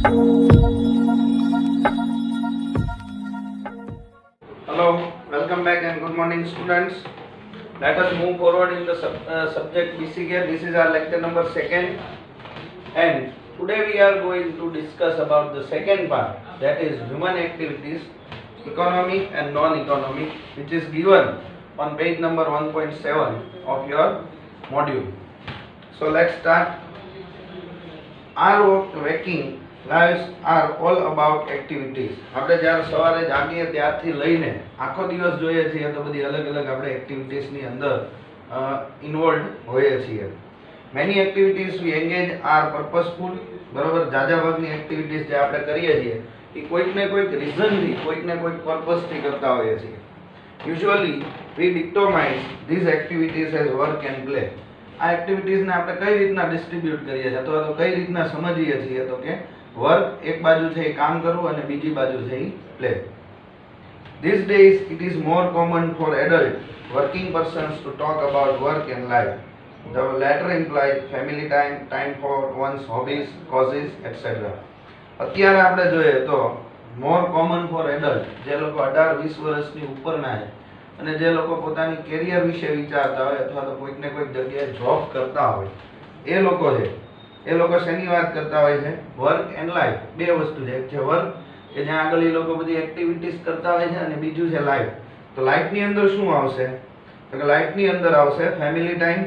Hello, welcome back and good morning students. Let us move forward in the subject BCK. This is our lecture number 2nd, and today we are going to discuss about the second part, that is human activities, economic and non-economic, which is given on page number 1.7 of your module. So let's start. Our waking lives are all about activities. આપણે જ્યારે સવારે જાગીએ ત્યારથી લઈને આખો દિવસ જોઈએ છીએ તો બધી અલગ અલગ આપણે એક્ટિવિટીઝની અંદર ઇન્વોલ્વ હોઈએ છીએ. મેની એક્ટિવિટીઝ વી એંગેજ આર પર્પઝફુલ. બરાબર, જાજા ભાગની એક્ટિવિટીઝ જે આપણે કરીએ છીએ એ કોઈક ને કોઈક રીઝનથી, કોઈક ને કોઈક પર્પઝથી કરતા હોઈએ છીએ. Usually we determine these activities as work and play. આ એક્ટિવિટીઝને આપણે કઈ રીતના ડિસ્ટ્રીબ્યુટ કરીએ છીએ અથવા તો કઈ રીતના સમજીએ છીએ તો કે વર્ક એક બાજુ છે એ કામ કરવું અને બીજી બાજુ છે એ play. These days it is more common for adult working persons to talk about work and life. The latter implies family time, time for one's hobbies, causes, etc. અત્યારે આપણે જોઈએ તો મોર કોમન ફોર એડલ્ટ, જે લોકો 18-20 વર્ષની ઉપરના છે અને જે લોકો પોતાની કેરિયર વિશે વિચારતા હોય અથવા તો કોઈક ને કોઈક જગ્યાએ જોબ કરતા હોય એ લોકો છે, એ લોકો શેની વાત કરતા હોય છે? Work and life. બે વસ્તુ છે, એક છે વર્ક કે જ્યાં આગળ એ લોકો બધી એક્ટિવિટીઝ કરતા હોય છે અને બીજું છે લાઈફ. તો લાઈફની અંદર શું આવશે? તો કે લાઈફની અંદર આવશે family time,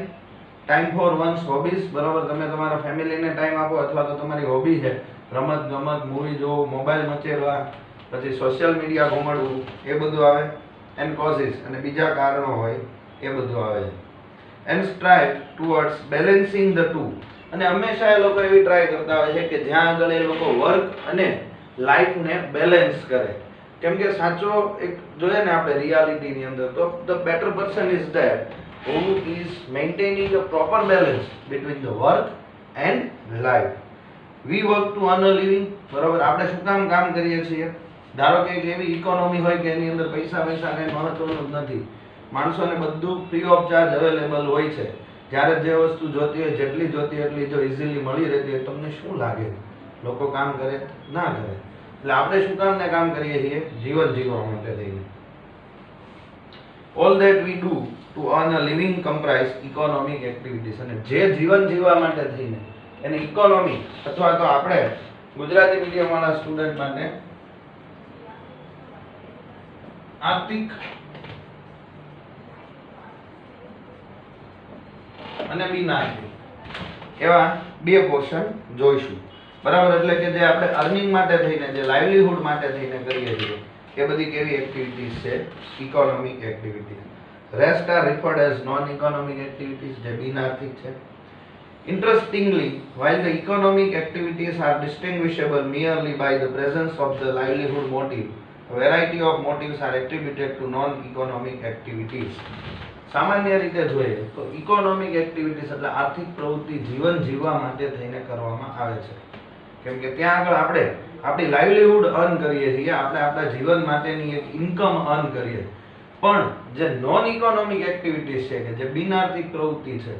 time for once hobbies. બરાબર, તમે તમારા ફેમિલીને ટાઈમ આપો અથવા તો તમારી હોબી છે રમત ગમત, મૂવી જોવું, મોબાઈલ મચેરવા, પછી સોશિયલ મીડિયા ઘુમાડવું, એ બધું આવે. એન્ડ કોઝિસ, અને બીજા કારણો હોય એ બધું આવે છે. And strive towards balancing the two. અને હંમેશા એ લોકો એવી ટ્રાય કરતા હોય છે કે જ્યાં આગળ એ લોકો વર્ક અને લાઈફને બેલેન્સ કરે. કેમ કે સાચો એક જોઈએ ને આપણે રિયાલિટીની અંદર તો the better person is that who is maintaining a proper balance between the work and life. We work to earn a living. બરાબર, આપણે શું કામ કરીએ છીએ? ધારો કે એક એવી ઇકોનોમી હોય કે એની અંદર પૈસા કંઈ મહત્વનું જ નથી, માણસોને બધું ફ્રી ઓફ ચાર્જ અવેલેબલ હોય છે. જ્યારે જે વસ્તુ જોતી હોય, જેટલી જોતી એટલી જો ઇઝીલી મળી રહેતી હોય, તમને શું લાગે લોકો કામ કરે? ના કરે. એટલે આપણે શું કામ કરીએ છીએ? જીવન જીવવા માટે થઈને. All that we do to earn a living comprise economic activities. અને જે જીવન જીવવા માટે થઈને એને ઇકોનોમી અથવા તો આપણે ગુજરાતી મીડિયમ વાળા સ્ટુડન્ટ માટે આર્થિક અને બિનઆર્થિક એવા બે પોર્શન જોઈશું. બરાબર, એટલે કે જે આપણે અર્નિંગ માટે થઈને, જે લાઇવલીહુડ માટે થઈને કરીએ છીએ એ બધી કેવી એક્ટિવિટીઝ છે? Economic activities. Rest are referred as non economic activities, જે બિનઆર્થિક છે. Interestingly, while the economic activities are distinguishable merely by the presence of the livelihood motive, a variety of motives are attributed to non-economic activities. સામાન્ય રીતે જોઈએ તો economic activities એટલે આર્થિક પ્રવૃત્તિ જીવન જીવવા માટે થઈને કરવામાં આવે છે. કેમ કે ત્યાં આગળ આપણે આપણી લાઇવલીહુડ અર્ન કરીએ છીએ, આપણે આપણા જીવન માટેની એક ઇન્કમ અર્ન કરીએ. પણ જે નોન ઇકોનોમિક એક્ટિવિટીઝ છે કે જે બિનઆર્થિક પ્રવૃત્તિ છે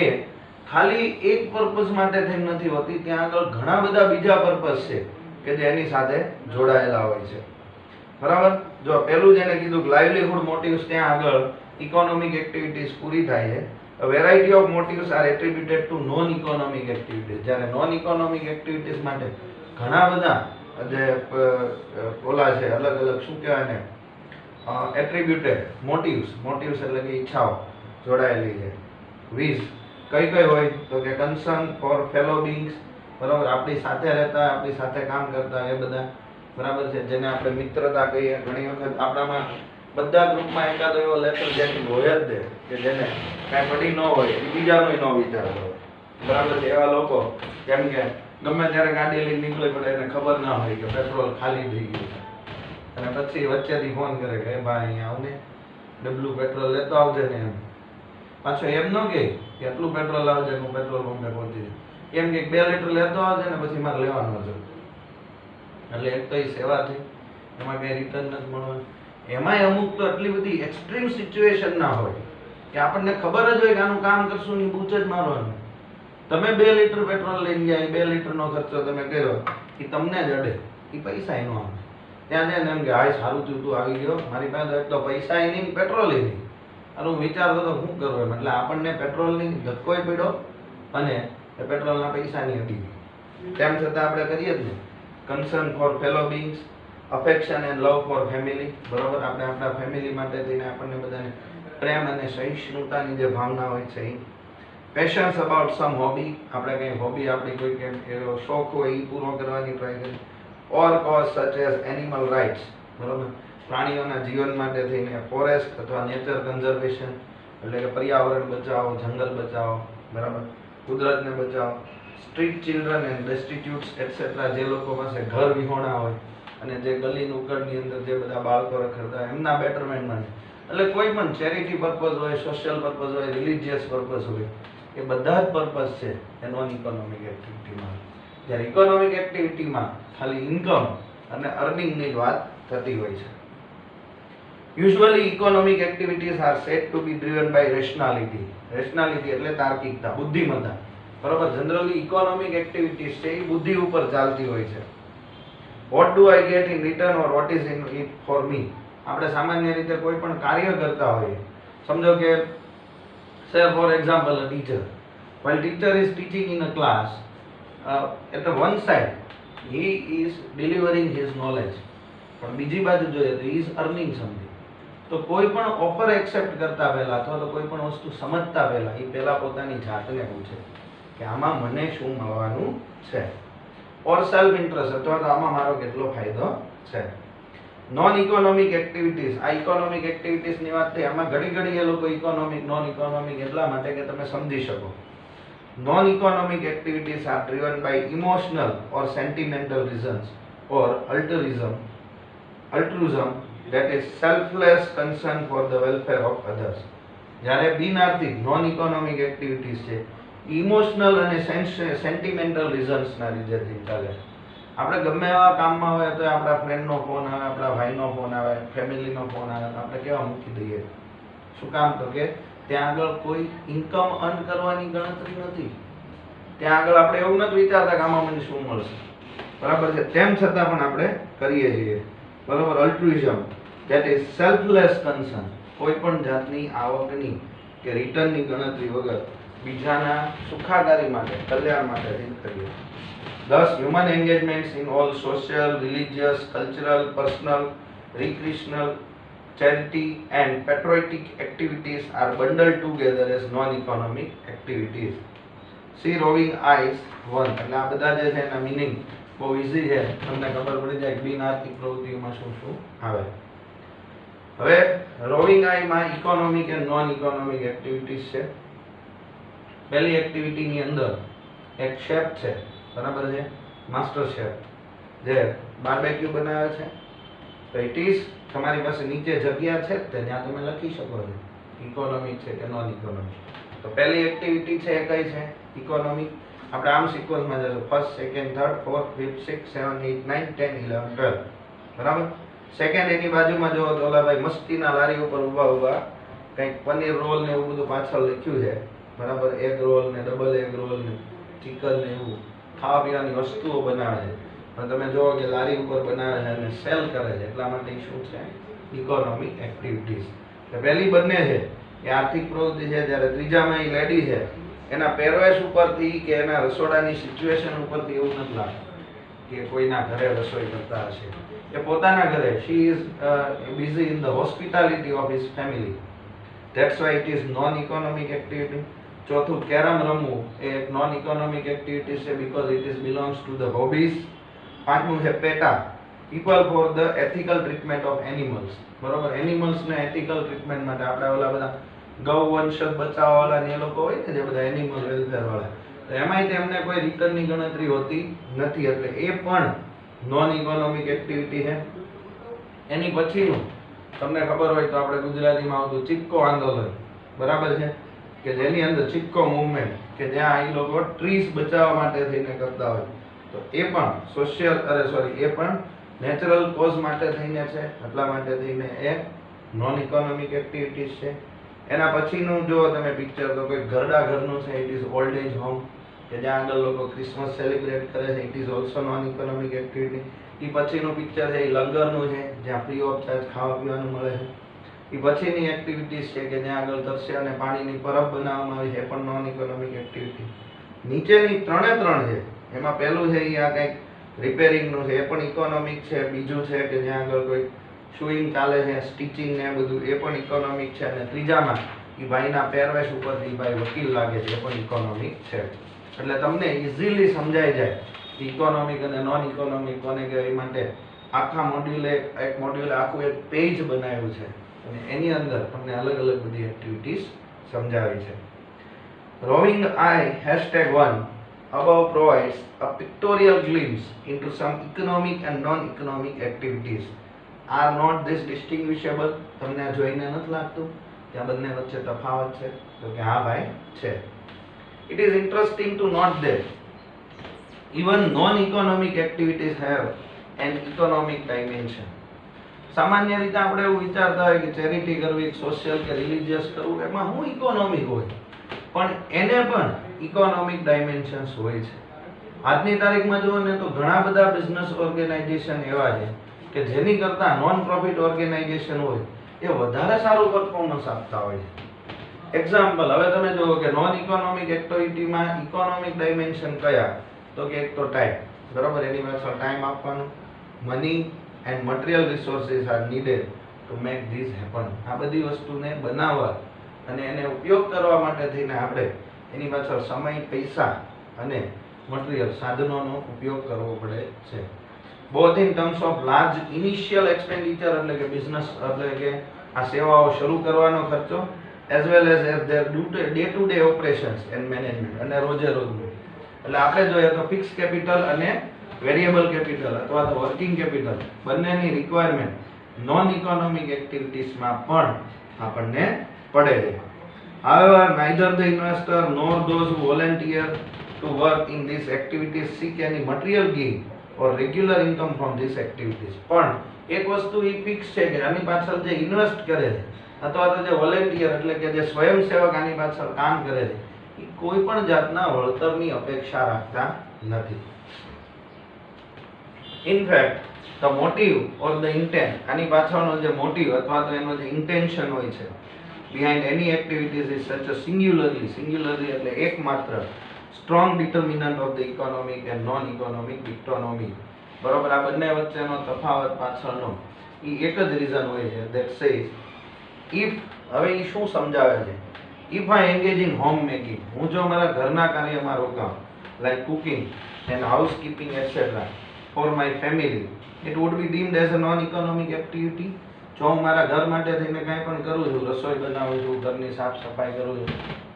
એ ખાલી એક પર્પઝ માટે થઈને નથી હોતી, ત્યાં આગળ ઘણા બધા બીજા પર્પઝ છે કે જે એની સાથે જોડાયેલા હોય છે. બરાબર, જો પેલું જેને કીધું કે લાઇવલીહુડ મોટિવ્સ, ત્યાં આગળ ઇકોનોમિક એક્ટિવિટીઝ પૂરી થાય છે. A variety of motives are attributed to non-economic activities. જ્યારે નોન ઇકોનોમિક એક્ટિવિટીઝ માટે ઘણા બધા જે ઓલા છે, અલગ અલગ શું કહેવાય ને, એટ્રીબ્યુટેડ મોટિવ્સ. મોટિવ્સ એટલે કે ઈચ્છાઓ જોડાયેલી છે. વિઝ કઈ હોય તો કે કન્સર્ન ફોર ફેલો બીંગ્સ. બરાબર, આપણી સાથે રહેતા, આપણી સાથે કામ કરતા એ બધા. બરાબર છે, જેને આપણે મિત્રતા કહીએ. ઘણી વખત આપણામાં બધા ગ્રુપમાં એકાદો એવો લેટર જેટિંગ હોય જ દે કે જેને કાંઈ પડી ન હોય, એ બીજાનો ન વિચારતો હોય. બરાબર છે, એવા લોકો કેમ કે ગમે ત્યારે ગાડી લઈને નીકળે પડે એને ખબર ના હોય કે પેટ્રોલ ખાલી થઈ ગયું છે, અને પછી વચ્ચેથી ફોન કરે કે ભાઈ અહીંયા આવને ડબલું પેટ્રોલ લેતો આવજે ને. એમ પાછો એમ ન કે એટલું પેટ્રોલ આવજે, હું પેટ્રોલ પંપે પહોંચી જાય. એમ કે 2 લીટર લેતો આવજે ને પછી મારે લેવાનો છે. એટલે એક તો એ સેવા થઈ, એમાં કંઈ રિટર્ન નથી મળવાનું. એમાંય અમુક તો એટલી બધી એક્સ્ટ્રીમ સિચ્યુએશન ના હોય કે આપણને ખબર જ હોય કે આનું કામ કરશું ની બૂચ જ મારવાનું. તમે 2 લીટર પેટ્રોલ લઈને ગયા, 2 લીટરનો ખર્ચો તમે કર્યો, એ તમને જ અડે, એ પૈસા નો આવે. ત્યાં જઈને એમ કે હાય સારું થયું તું આવી ગયો, મારી પાસે એટલો પૈસા નહીં, પેટ્રોલ નહીં. અને હું વિચારતો તો શું કરવું એમ, એટલે આપણને પેટ્રોલની ધક્કોય પડ્યો અને એ પેટ્રોલના પૈસાની અડી ગઈ. તેમ છતાં આપણે કરીએ જ ને. Concern for fellow beings, affection and love for family, બરોબર. આપણે આપણા ફેમિલી માટે થઈને આપણને બધાને પ્રેમ અને સહિષ્ણુતાની જે ભાવના હોય છે એ. પેશન્સ અબાઉટ સમ હોબી, આપણે કંઈ હોબી આપણી કોઈ કેમ એવો શોખ હોય એ પૂરો કરવાની ટ્રાય કરી. Or cause such as animal rights, બરોબર. પ્રાણીઓના જીવન માટે થઈને ફોરેસ્ટ અથવા નેચર કન્ઝર્વેશન, એટલે કે પર્યાવરણ બચાવો, જંગલ બચાવો, બરાબર, કુદરતને બચાવો. સ્ટ્રીટ ચિલ્ડ્રન એન્ડ ડેસ્ટિટ્યુટ્સ એટસેટ્રા, જે લોકો પાસે ઘર વિહોણા હોય અને જે ગલી નુક્કડની અંદર જે બધા બાળકો રખડતા હોય એમના બેટરમેન્ટ માટે, એટલે કોઈ પણ ચેરિટી પર્પઝ હોય, સોશિયલ પર્પઝ હોય, રિલિજિયસ પર્પઝ હોય, એ બધા જ પર્પઝ છે એ નોન ઇકોનોમિક એક્ટિવિટીમાં. જ્યારે ઇકોનોમિક એક્ટિવિટીમાં ખાલી ઇન્કમ અને અર્નિંગની જ વાત થતી હોય છે. Usually economic activities are said to be driven by rationality. Rationality એટલે તાર્કિકતા, બુદ્ધિમત્તા, બરોબર. જનરલી ઇકોનોમિક એક્ટિવિટીઝ છે એ બુદ્ધિ ઉપર ચાલતી હોય છે. What do I get in written or what is in it for me. આપણે સામાન્ય રીતે કોઈ પણ કાર્ય કરતા હોઈએ, સમજો કે say for example a teacher, while teacher is teaching in a class, at the one side he is delivering his knowledge, પણ બીજી બાજુ જોઈએ તો he is earning something. તો કોઈ પણ ઓફર એક્સેપ્ટ કરતા પહેલા અથવા તો કોઈ પણ વસ્તુ સમજતા પહેલા એ પહેલા પોતાની જાતને પૂછે કે આમાં મને શું મળવાનું છે, ઓર સેલ્ફ ઇન્ટરેસ્ટ અથવા તો આમાં મારો કેટલો ફાયદો છે. નોન ઇકોનોમિક એક્ટિવિટીઝ, આ ઇકોનોમિક એક્ટિવિટીઝની વાત થઈ, આમાં ઘડી ઘડી એ લોકો ઇકોનોમિક નોન ઇકોનોમિક એટલા માટે કે તમે સમજી શકો. Non economic activities are driven by emotional or sentimental reasons or altruism that is selfless concern for the welfare of others. જ્યારે બિનઆર્થિક નોન ઇકોનોમિક એક્ટિવિટીઝ છે ઇમોશનલ અને સેન્ટિમેન્ટલ રીઝન્સના લીધે ચાલે. આપણે ગમે એવા કામમાં હોય તો આપણા ફ્રેન્ડનો ફોન આવે, આપણા ભાઈનો ફોન આવે, ફેમિલીનો ફોન આવે તો આપણે કેવા મૂકી દઈએ. શું કામ? તો કે ત્યાં આગળ કોઈ ઇન્કમ અર્ન કરવાની ગણતરી નથી. ત્યાં આગળ આપણે એવું નથી વિચારતા કે આમાં મને શું મળશે, બરાબર છે. તેમ છતાં પણ આપણે કરીએ છીએ, બરાબર. અલ્ટ્રુઇઝમ ધેટ ઇઝ સેલ્ફલેસ કન્સર્ન, કોઈ પણ જાતની આવકની કે રિટર્નની ગણતરી વગર બીજાના સુખાકારી માટે, કલ્યાણ માટે કરીએ. Thus, human engagements in all social, religious, cultural, personal, recreational, charity and patriotic activities are bundled together as non-economic activities. See Roving Eyes 1. એટલે આ બધા જે છે એના મીનિંગ બહુ ઈઝી છે, તમને ખબર પડી જાય બિન આર્થિક પ્રવૃત્તિઓમાં શું શું આવે. હવે રોવિંગ આઈમાં economic and non economic activities છે. પહેલી એક્ટિવિટીની અંદર એક શેફ છે, બરાબર છે, માસ્ટર શેફ, જે બાર્બેક્યુ બનાવે છે. તો ઇટ ઇઝ તમારી પાસે નીચે જગ્યા છે તે ત્યાં તમે લખી શકો છો ઇકોનોમિક છે કે નોન ઇકોનોમિક. તો પહેલી એક્ટિવિટી છે એ કઈ છે? ઇકોનોમિક. આપણે આમ સિક્વન્સમાં જશું, first, second, third, fourth, fifth, 6, 7, 8, 9, 10, 11, 12, બરાબર. સેકન્ડ એની બાજુમાં જો તો ઓલા ભાઈ મસ્તીના લારી ઉપર ઊભા કંઈક પનીર રોલ ને એવું બધું પાછળ લખ્યું છે, બરાબર. એગ રોલ ને ડબલ એગ રોલ ને ચિકન ને એવું ખાવા પીવાની વસ્તુઓ બનાવે છે, પણ તમે જુઓ કે લારી ઉપર બનાવે છે અને સેલ કરે છે, એટલા માટે શું છે? Economic activities. પહેલી બંને છે એ આર્થિક પ્રવૃત્તિ છે, જ્યારે ત્રીજામાં એ લેડી છે એના પહેરવેશ ઉપરથી કે એના રસોડાની સિચ્યુએશન ઉપરથી એવું નથી લાગતું કે કોઈના ઘરે રસોઈ કરતા હશે. એ પોતાના ઘરે, she is busy in the hospitality of his family. That's why it is non economic activity. ચોથું, કેરમ રમવું એ એક નોન ઇકોનોમિક એક્ટિવિટી છે because it is belongs to the hobbies. પાંચમું છે PETA, people for the ethical treatment of animals, બરોબર. એનિમલ્સને ethical treatment માટે આપણે ઓલા બધા ગૌવંશ બચાવવાવાળા ને એ લોકો હોય ને જે બધા એનિમલ વેલફેર વાળા, તો એમાંય તેમને કોઈ રિટર્નની ગણતરી હોતી નથી, એટલે એ પણ નોન ઇકોનોમિક એક્ટિવિટી છે. એની પછીનું તમને ખબર હોય તો આપણે ગુજરાતીમાં આવતું ચિપકો આંદોલન, બરાબર છે, કે જેની અંદર ચિપકો મૂવમેન્ટ, કે જ્યાં એ લોકો ટ્રીઝ બચાવવા માટે થઈને કરતા હોય, તો એ પણ એ પણ નેચરલ કોઝ માટે થઈને છે, એટલા માટે થઈને એ નોન ઇકોનોમિક એક્ટિવિટીઝ છે. એના પછીનું જો તમે પિક્ચર તો કોઈ ઘરડા ઘરનું છે, it is old age home, કે જ્યાં આગળ લોકો ક્રિસમસ સેલિબ્રેટ કરે છે, it is also non economic activity. એ પછીનું પિક્ચર છે એ લંગરનું છે, જ્યાં ફ્રી ઓફ ચાર્જ ખાવા પીવાનું મળે છે. એ પછીની એક્ટિવિટીઝ છે કે જ્યાં આગળ તરસ્યા અને પાણીની પરબ બનાવવામાં આવી છે, એ પણ નોન ઇકોનોમિક એક્ટિવિટી. નીચેની ત્રણ છે, એમાં પહેલું છે એ આ કંઈક રિપેરિંગનું છે, એ પણ ઇકોનોમિક છે. બીજું છે કે જ્યાં આગળ કોઈ શૂઇંગ ચાલે છે, સ્ટિચિંગ ને બધું, એ પણ ઇકોનોમિક છે. અને ત્રીજામાં એ ભાઈના પહેરવેશ ઉપરથી ભાઈ વકીલ લાગે છે, એ પણ ઇકોનોમિક છે. એટલે તમને ઇઝીલી સમજાઈ જાય ઇકોનોમિક અને નોન ઇકોનોમિક કોને કહેવાય. એ માટે આખા મોડ્યુલે એક મોડ્યુલે આખું એક પેજ બનાવ્યું છે અને એની અંદર તમને અલગ અલગ બધી એક્ટિવિટીઝ સમજાવી છે. Rowing I #1 above provides a pictorial glimpse into some economic and non-economic activities. Are not this distinguishable? તમને આ જોઈને નથી લાગતું ત્યાં બંને વચ્ચે તફાવત છે? તો કે હા ભાઈ છે. It is interesting to note that even non-economic activities have an economic dimension. સામાન્ય રીતે આપણે એવું વિચારતા હોય કે ચેરિટી કરવી, સોશિયલ કે રિલિજિયસ કરવું, એમાં શું ઇકોનોમિક હોય, પણ એને પણ ઇકોનોમિક ડાયમેન્શન્સ હોય છે. આજની તારીખમાં જુઓ ને તો ઘણા બધા બિઝનેસ ઓર્ગેનાઇઝેશન એવા છે કે જેની કરતાં નોન પ્રોફિટ ઓર્ગેનાઇઝેશન હોય એ વધારે સારું પરફોર્મન્સ આપતા હોય છે. એક્ઝામ્પલ, હવે તમે જુઓ કે નોન ઇકોનોમિક એક્ટિવિટીમાં ઇકોનોમિક ડાયમેન્શન કયા? તો કે એક તો ટાઈમ, બરાબર, એની પાછળ ટાઈમ આપવાનો. Money and material resources are needed to make this happen. આ બધી વસ્તુને બનાવવા અને એને ઉપયોગ કરવા માટે થઈને આપણે એની પાછળ સમય, પૈસા અને મટીરિયલ સાધનોનો ઉપયોગ કરવો પડે છે. Both in terms of large initial expenditure એટલે કે બિઝનેસ એટલે કે આ સેવાઓ શરૂ કરવાનો ખર્ચો, as well as there day to day operations and management, અને રોજે રોજનું. એટલે આપણે જોઈએ તો ફિક્સ કેપિટલ અને વેરિયેબલ કેપિટલ અથવા તો વર્કિંગ કેપિટલ બંનેની રિક્વાયરમેન્ટ નોન ઇકોનોમિક એક્ટિવિટીઝમાં પણ આપણને પડે છે. However, neither the investor nor those who volunteer to work in these activities seek any material gain or regular income from these activities. પણ એક વસ્તુ એ ફિક્સ છે કે આની પાછળ જે ઇન્વેસ્ટ કરે છે અથવા તો જે વોલેન્ટિયર એટલે કે જે સ્વયંસેવક આની પાછળ કામ કરે છે એ કોઈ પણ જાતના વળતરની અપેક્ષા રાખતા નથી. In fact, the motive or the intent, આની પાછળનો જે મોટિવ અથવા તો એનો જે ઇન્ટેન્શન હોય છે behind any activities is such a singularly એટલે એકમાત્ર strong determinant of the economic and non-economic autonomy. બરોબર, આ બંને વચ્ચેનો તફાવત પાછળનો એ એક જ રીઝન હોય છે that says if, હવે એ શું સમજાવે છે, if I engage in home making, હું જો મારા ઘરના કાર્યમાં રોકાઉં like cooking and housekeeping etc. for my family, it would be deemed as a non-economic activity. જો હું મારા ઘર માટે થઈને કાંઈ પણ કરું છું, રસોઈ બનાવું છું, ઘરની સાફ સફાઈ કરું છું,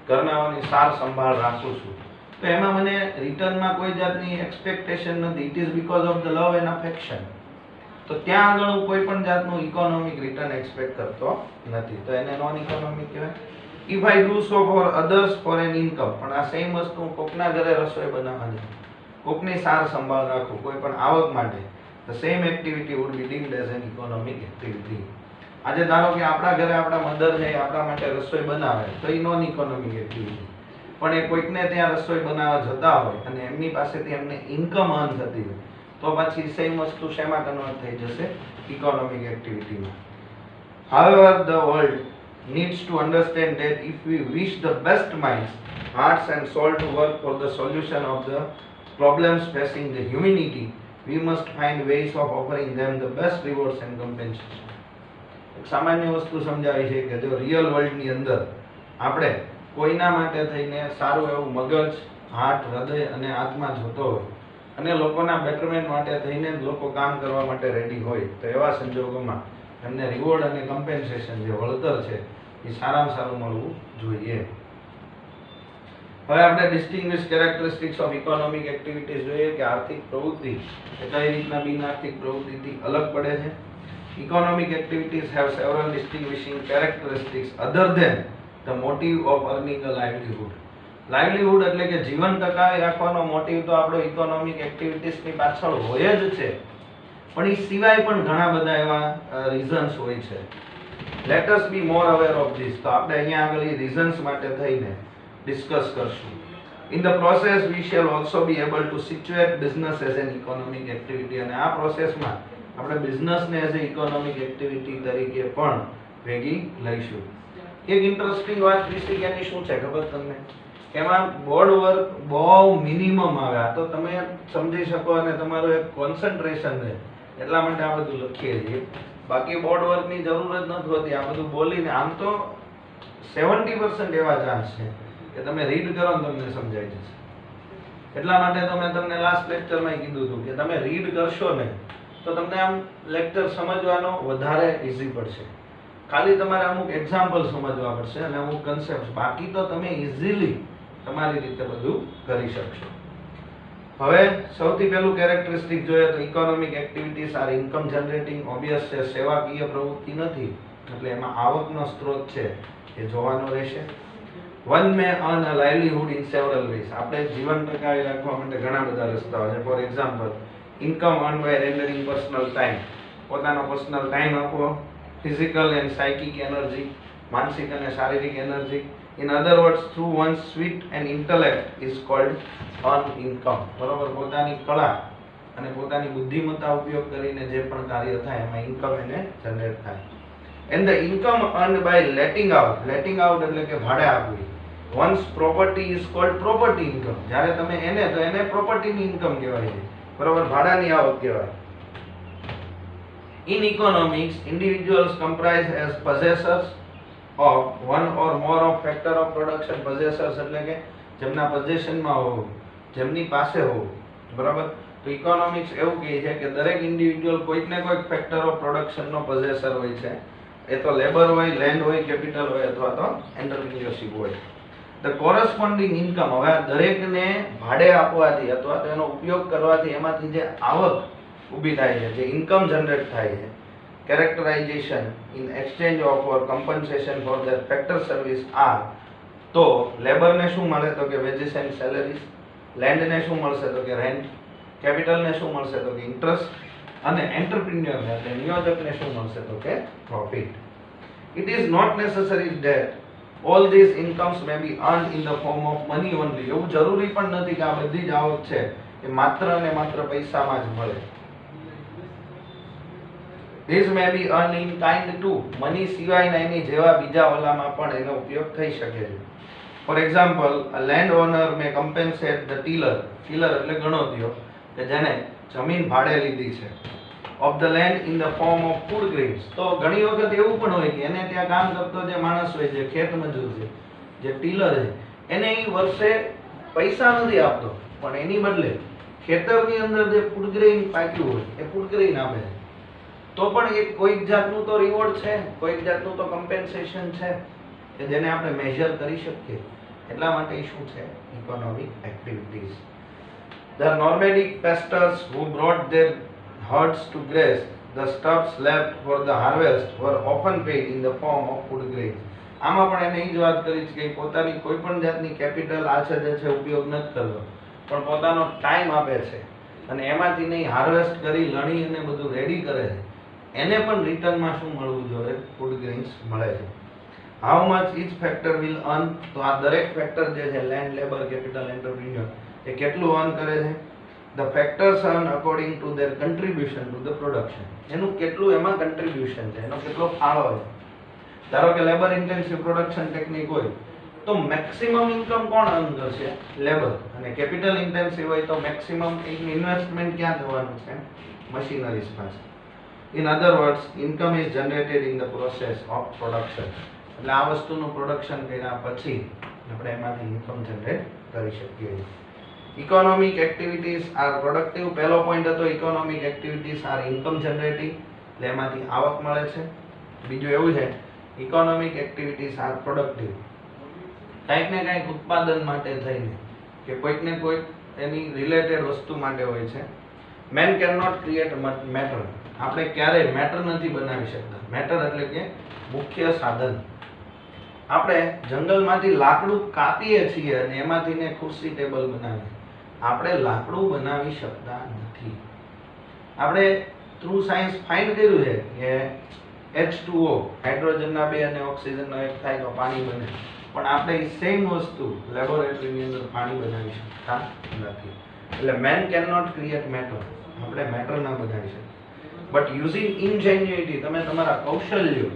ઘરનાઓની સાર સંભાળ રાખું છું, તો એમાં મને રિટર્નમાં કોઈ જાતની એક્સપેક્ટેશન નથી. It is because of the love and affection. તો ત્યાં આગળ હું કોઈ પણ જાતનું ઇકોનોમિક રિટર્ન એક્સપેક્ટ કરતો નથી, તો એને નોન ઇકોનોમિક કહેવાય. If I do so for others for an income, પણ આ સેમ વસ્તુ હું કોકના ઘરે રસોઈ બનાવવાની, કોકની સાર સંભાળ રાખું કોઈ પણ આવક માટે, the same activity would be deemed as an economic activity. આજે ધારો કે આપણા ઘરે આપણા મધર છે આપણા માટે રસોઈ બનાવે તો એ નોન ઇકોનોમિક એક્ટિવિટી, પણ એ કોઈકને ત્યાં રસોઈ બનાવવા જતા હોય અને એમની પાસેથી એમને ઇન્કમ અર્ન થતી હોય તો પછી સેમ વસ્તુ શેમાં કન્વર્ટ થઈ જશે? Economic એક્ટિવિટીમાં. However, the world needs to understand that if we wish the best minds, hearts and soul to work for the solution of the problems facing the humanity, we must find ways of offering them the best rewards and compensation. એક સામાન્ય વસ્તુ સમજાવી છે કે જો real વર્લ્ડની અંદર આપણે કોઈના માટે થઈને સારું એવું મગજ, હાર્ટ, હૃદય અને આત્મા જોતો હોય અને લોકોના બેટરમેન્ટ માટે થઈને લોકો કામ કરવા માટે રેડી હોય તો એવા સંજોગોમાં એમને રિવોર્ડ અને કમ્પેન્સેશન જે વળતર છે એ સારામાં સારું મળવું જોઈએ. હવે આપણે distinguish characteristics of economic activities જોઈએ કે આર્થિક પ્રવૃત્તિ એ કઈ રીતના બિન આર્થિક પ્રવૃત્તિથી અલગ પડે છે. Economic activities have several distinguishing characteristics other than the motive of earning a livelihood. Livelihood એટલે કે જીવન ટકાવી રાખવાનો મોટિવ તો આપણો ઇકોનોમિક એક્ટિવિટીઝની પાછળ હોય જ છે, પણ એ સિવાય પણ ઘણા બધા એવા રીઝન્સ હોય છે. Let us be more aware of this. તો આપણે અહીંયા આગળ એ રીઝન્સ માટે થઈને ડિસ્કસ કરશું. In the process we shall also be able to situate business as an economic activity, અને આ પ્રોસેસમાં આપણે બિઝનેસને એઝ એ ઇકોનોમિક એક્ટિવિટી તરીકે પણ ભેગી લઈશું. એક ઇન્ટરેસ્ટિંગ વાત વિષયની શું છે ખબર તમને? એમાં બોર્ડ વર્ક બહુ મિનિમમ આવે. આ તો તમે સમજી શકો અને તમારું એક કોન્સન્ટ્રેશન રહે એટલા માટે આ બધું લખીએ છીએ. બાકી બોર્ડ વર્કની જરૂર જ નથી હોતી. આ બધું બોલીને આમ તો 70% એવા ચાન્સ છે કે તમે રીડ કરો ને તમને સમજાઈ જશે. એટલા માટે તો મેં તમને લાસ્ટ લેક્ચરમાં કીધું હતું કે તમે રીડ કરશો ને તો તમને આમ લેક્ચર સમજવાનો વધારે ઈઝી પડશે. ખાલી તમારે અમુક એક્ઝામ્પલ સમજવા પડશે અને અમુક કન્સેપ્ટ. બાકી તો તમે ઈઝીલી તમારી રીતે બધું કરી શકશો. હવે સૌથી પહેલું કેરેક્ટરિસ્ટિક જોઈએ તો economic activities are income generating. Obvious છે, સેવાકીય પ્રવૃત્તિ નથી એટલે એમાં આવકનો સ્ત્રોત છે એ જોવાનો રહેશે. One may earn a livelihood in several ways. આપણે જીવન ટકાવી રાખવા માટે ઘણા બધા રસ્તાઓ છે. For example, income earn by rendering personal time. પોતાનો પર્સનલ ટાઈમ આપવો. ફિઝિકલ એન્ડ સાયકિક એનર્જી, માનસિક અને શારીરિક energy. In other words, through one sweet and intellect is called earn income. બરોબર? પોતાની કળા અને પોતાની બુદ્ધિમત્તા ઉપયોગ કરીને જે પણ કાર્ય થાય એમાં ઇન્કમ એને જનરેટ થાય. And the income earned by letting out એટલે કે ભાડે આપવી. Once property is called property income. જ્યારે તમે એને તો એને પ્રોપર્ટીની ઇન્કમ કહેવાય છે. બરોબર? ભાડાની આવક કહેવાય. In economics, individuals comprise as possessors of one or more of factor of production. Possessors એટલે કે જેમના પોઝેશનમાં હોવું, જેમની પાસે હોવું. બરાબર? તો ઇકોનોમિક્સ એવું કહે છે કે દરેક ઇન્ડિવિડ્યુઅલ કોઈક ને કોઈક ફેક્ટર ઓફ પ્રોડક્શનનો પોઝેસર હોય છે. એ તો લેબર હોય, લેન્ડ હોય, કેપિટલ હોય અથવા તો એન્ટરપ્રિન્યોરશિપ હોય. ધ કોરસ્પોન્ડિંગ ઇન્કમ, હવે દરેકને ભાડે આપવાથી અથવા તો એનો ઉપયોગ કરવાથી એમાંથી જે આવક ઊભી થાય છે, જે ઇન્કમ જનરેટ થાય છે, characterisation in exchange of or compensation for that factor service are. તો લેબરને શું મળે તો કે વેજીસ એન્ડ સેલેરીઝ. લેન્ડને શું મળશે તો કે રેન્ટ. કેપિટલને શું મળશે તો કે ઇન્ટરેસ્ટ. અને એન્ટરપ્રિન્યોરને એટલે નિયોજકને શું મળશે તો કે profit. It is not necessary that all these incomes may be earned in the form of money only. એવું જરૂરી પણ નથી કે આ બધી જ આવક છે એ માત્ર અને માત્ર પૈસામાં જ મળે. These may be earned in kind too. Money સિવાયના એની જેવા બીજા ઓલામાં પણ એનો ઉપયોગ થઈ શકે છે. For example, a landowner may compensate the tiller. Tiller એટલે ગણોતિયો કે જેને જમીન ભાડે લીધી છે. Of the land in the form of food grains. તો ઘણી વખત એવું પણ હોય કે એને ત્યાં કામ કરતો જે માણસ હોય, જે ખેત મજૂર છે, જે ટીલર છે, એને એ વર્ષે પૈસા નથી આપતો પણ એની બદલે ખેતરની અંદર જે ફૂડ ગ્રેઇન પાક્યું હોય એ ફૂડ ગ્રેઇન આપે છે. તો પણ એક કોઈક જાતનું તો રિવોર્ડ છે, કોઈક જાતનું તો કમ્પેન્સેશન છે કે જેને આપણે મેજર કરી શકીએ. એટલા માટે શું છે? Economic activities. The nomadic pastors who brought their herds to graze, the stuffs left for the harvest were often paid in the form of food grains. આમાં પણ એને એ જ વાત કરી છે કે પોતાની કોઈ પણ જાતની કેપિટલ આ છે જે છે ઉપયોગ નથી કરતો પણ પોતાનો ટાઈમ આપે છે અને એમાંથી નહીં હાર્વેસ્ટ કરી લણી અને બધું રેડી કરે છે એને પણ રિટર્નમાં શું મળવું જોઈએ? ફૂડ ગ્રેન્સ મળે છે. How much each factor will earn. તો આ દરેક ફેક્ટર જે છે લેન્ડ, લેબર, કેપિટલ, એન્ટરપ્રિન્યોર એ કેટલું અર્ન કરે છે? The factors earn according to their contribution to the production. એનું કેટલું એમાં કન્ટ્રીબ્યુશન છે, એનો કેટલો ફાળો છે. ધારો કે લેબર ઇન્ટેન્સિવ પ્રોડક્શન ટેકનિક હોય તો મેક્સિમમ ઇન્કમ કોણ અર્ન કરશે? લેબર. અને કેપિટલ ઇન્ટેન્સિવ હોય તો મેક્સિમમ ઇન્વેસ્ટમેન્ટ ક્યાં થવાનું છે? મશીનરીઝ પાસે. In other words, income is generated in the process of production. એટલે આ વસ્તુનું પ્રોડક્શન કર્યા પછી આપણે એમાંથી ઇન્કમ જનરેટ કરી શકીએ છીએ. Economic activities are productive. પહેલો પોઈન્ટ હતો economic activities are income generating, એટલે એમાંથી આવક મળે છે. બીજું એવું છે ઇકોનોમિક એક્ટિવિટીઝ આર પ્રોડક્ટિવ. કંઈક ને કંઈક ઉત્પાદન માટે થઈને કે કોઈક ને કોઈક એની રિલેટેડ વસ્તુ માટે હોય છે. Man can not create matter. આપણે ક્યારેય મેટર નથી બનાવી શકતા. મેટર એટલે કે મુખ્ય સાધન. આપણે જંગલમાંથી લાકડું કાપીએ છીએ અને એમાંથી ને ખુરશી ટેબલ બનાવીએ. આપણે લાકડું બનાવી શકતા નથી. આપણે થ્રુ સાયન્સ ફાઇન્ડ કર્યું છે કે H2O હાઇડ્રોજનના 2 અને ઓક્સિજનનો 1 થાય તો પાણી બને. પણ આપણે એ સેમ વસ્તુ લેબોરેટરીની અંદર પાણી બનાવી શકતા નથી. એટલે man can not create matter, આપણે મેટર ના બનાવી શકીએ. બટ યુઝિંગ ઇન્જેન્યુઇટી, તમે તમારા કૌશલ્ય,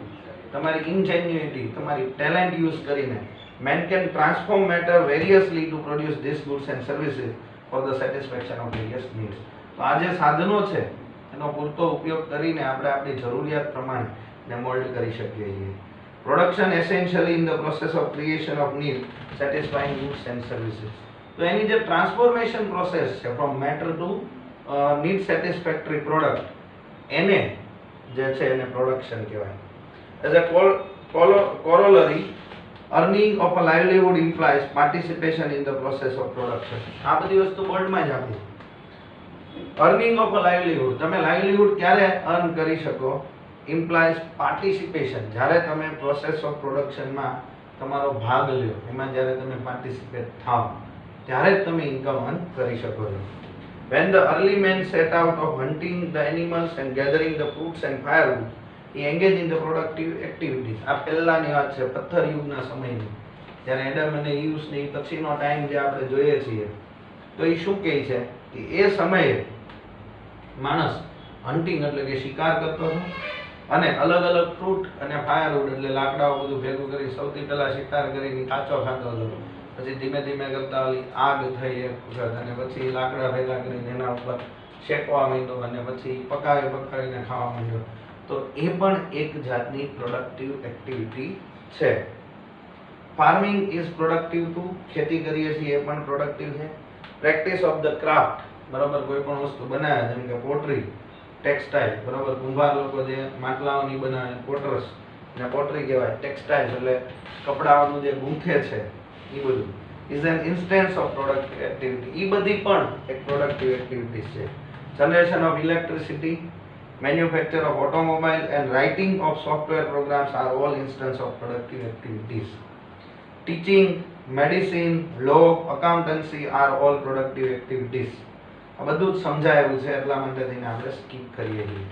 તમારી ઇન્જેન્યુઇટી, તમારી ટેલેન્ટ યુઝ કરીને man can transform matter variously to produce these goods and services for the satisfaction of various needs. તો આ જે સાધનો છે એનો પૂરતો ઉપયોગ કરીને આપણે આપણી જરૂરિયાત પ્રમાણે ને મોલ્ડ કરી શકીએ છીએ. Production essentially in the process of creation of need satisfying goods and services. તો એની જે ટ્રાન્સફોર્મેશન પ્રોસેસ છે from matter to need satisfactory product, એને જે છે એને પ્રોડક્શન કહેવાય. As a corollary, earning of a livelihood implies participation in the process of production. આ બધી વસ્તુ બોર્ડમાં જ આપી. earning of a livelihood, તમે લાઇવલીહુડ ક્યારે અર્ન કરી શકો? implies participation, જ્યારે તમે પ્રોસેસ ઓફ પ્રોડક્શનમાં તમારો ભાગ લ્યો, એમાં જ્યારે તમે પાર્ટિસિપેટ થાવ ત્યારે જ તમે ઇન્કમ અર્ન કરી શકો છો. when the early men set out of hunting the animals and gathering the fruits and firewood, he engaged in the productive activities. આ પહેલાની વાત છે, પથ્થર યુગના સમયની, જ્યારે એડમ અને ઈવ્સ ની પછીનો ટાઈમ જે આપણે જોઈએ છીએ, તો એ શું કહે છે કે એ સમયે માણસ હન્ટિંગ એટલે કે શિકાર કરતો હતો અને અલગ અલગ ફ્રૂટ અને ફાયરવુડ એટલે લાકડાઓ બધું ભેગું કરી સૌથી પહેલા શિકાર કરીને કાચો ખાતો હતો. પછી ધીમે ધીમે કરતા ઓલી આગ થઈ એક વખત, અને પછી લાકડા ભેગા કરીને એના ઉપર શેકવા માંડ્યો, અને પછી પકાવીને ખાવા માંડ્યો. તો એ પણ એક જાતની પ્રોડક્ટિવ એક્ટિવિટી છે. ફાર્મિંગ ઇઝ પ્રોડક્ટિવ ટુ, ખેતી કરીએ છીએ એ પણ પ્રોડક્ટિવ છે. પ્રેક્ટિસ ઓફ ધ ક્રાફ્ટ, બરોબર, કોઈ પણ વસ્તુ બનાવે જેમ કે પોટરી, ટેક્સટાઇલ, બરોબર, કુંભાર લોકો જે માટલાઓની બનાવે પોટર્સ, ને પોટરી કહેવાય. ટેક્સટાઇલ એટલે કપડાઓનું જે ગૂંથે છે એ બધું is an instance of productive activity. એ બધી પણ એક પ્રોડક્ટિવ એક્ટિવિટીઝ છે. Generation of electricity, manufacture of automobile and writing of software programs are all instances of productive activities. Teaching, medicine, law, accountancy are all productive activities. આ બધું જ સમજાયેલું છે, એટલા માટે થઈને આપણે સ્કીપ કરીએ છીએ.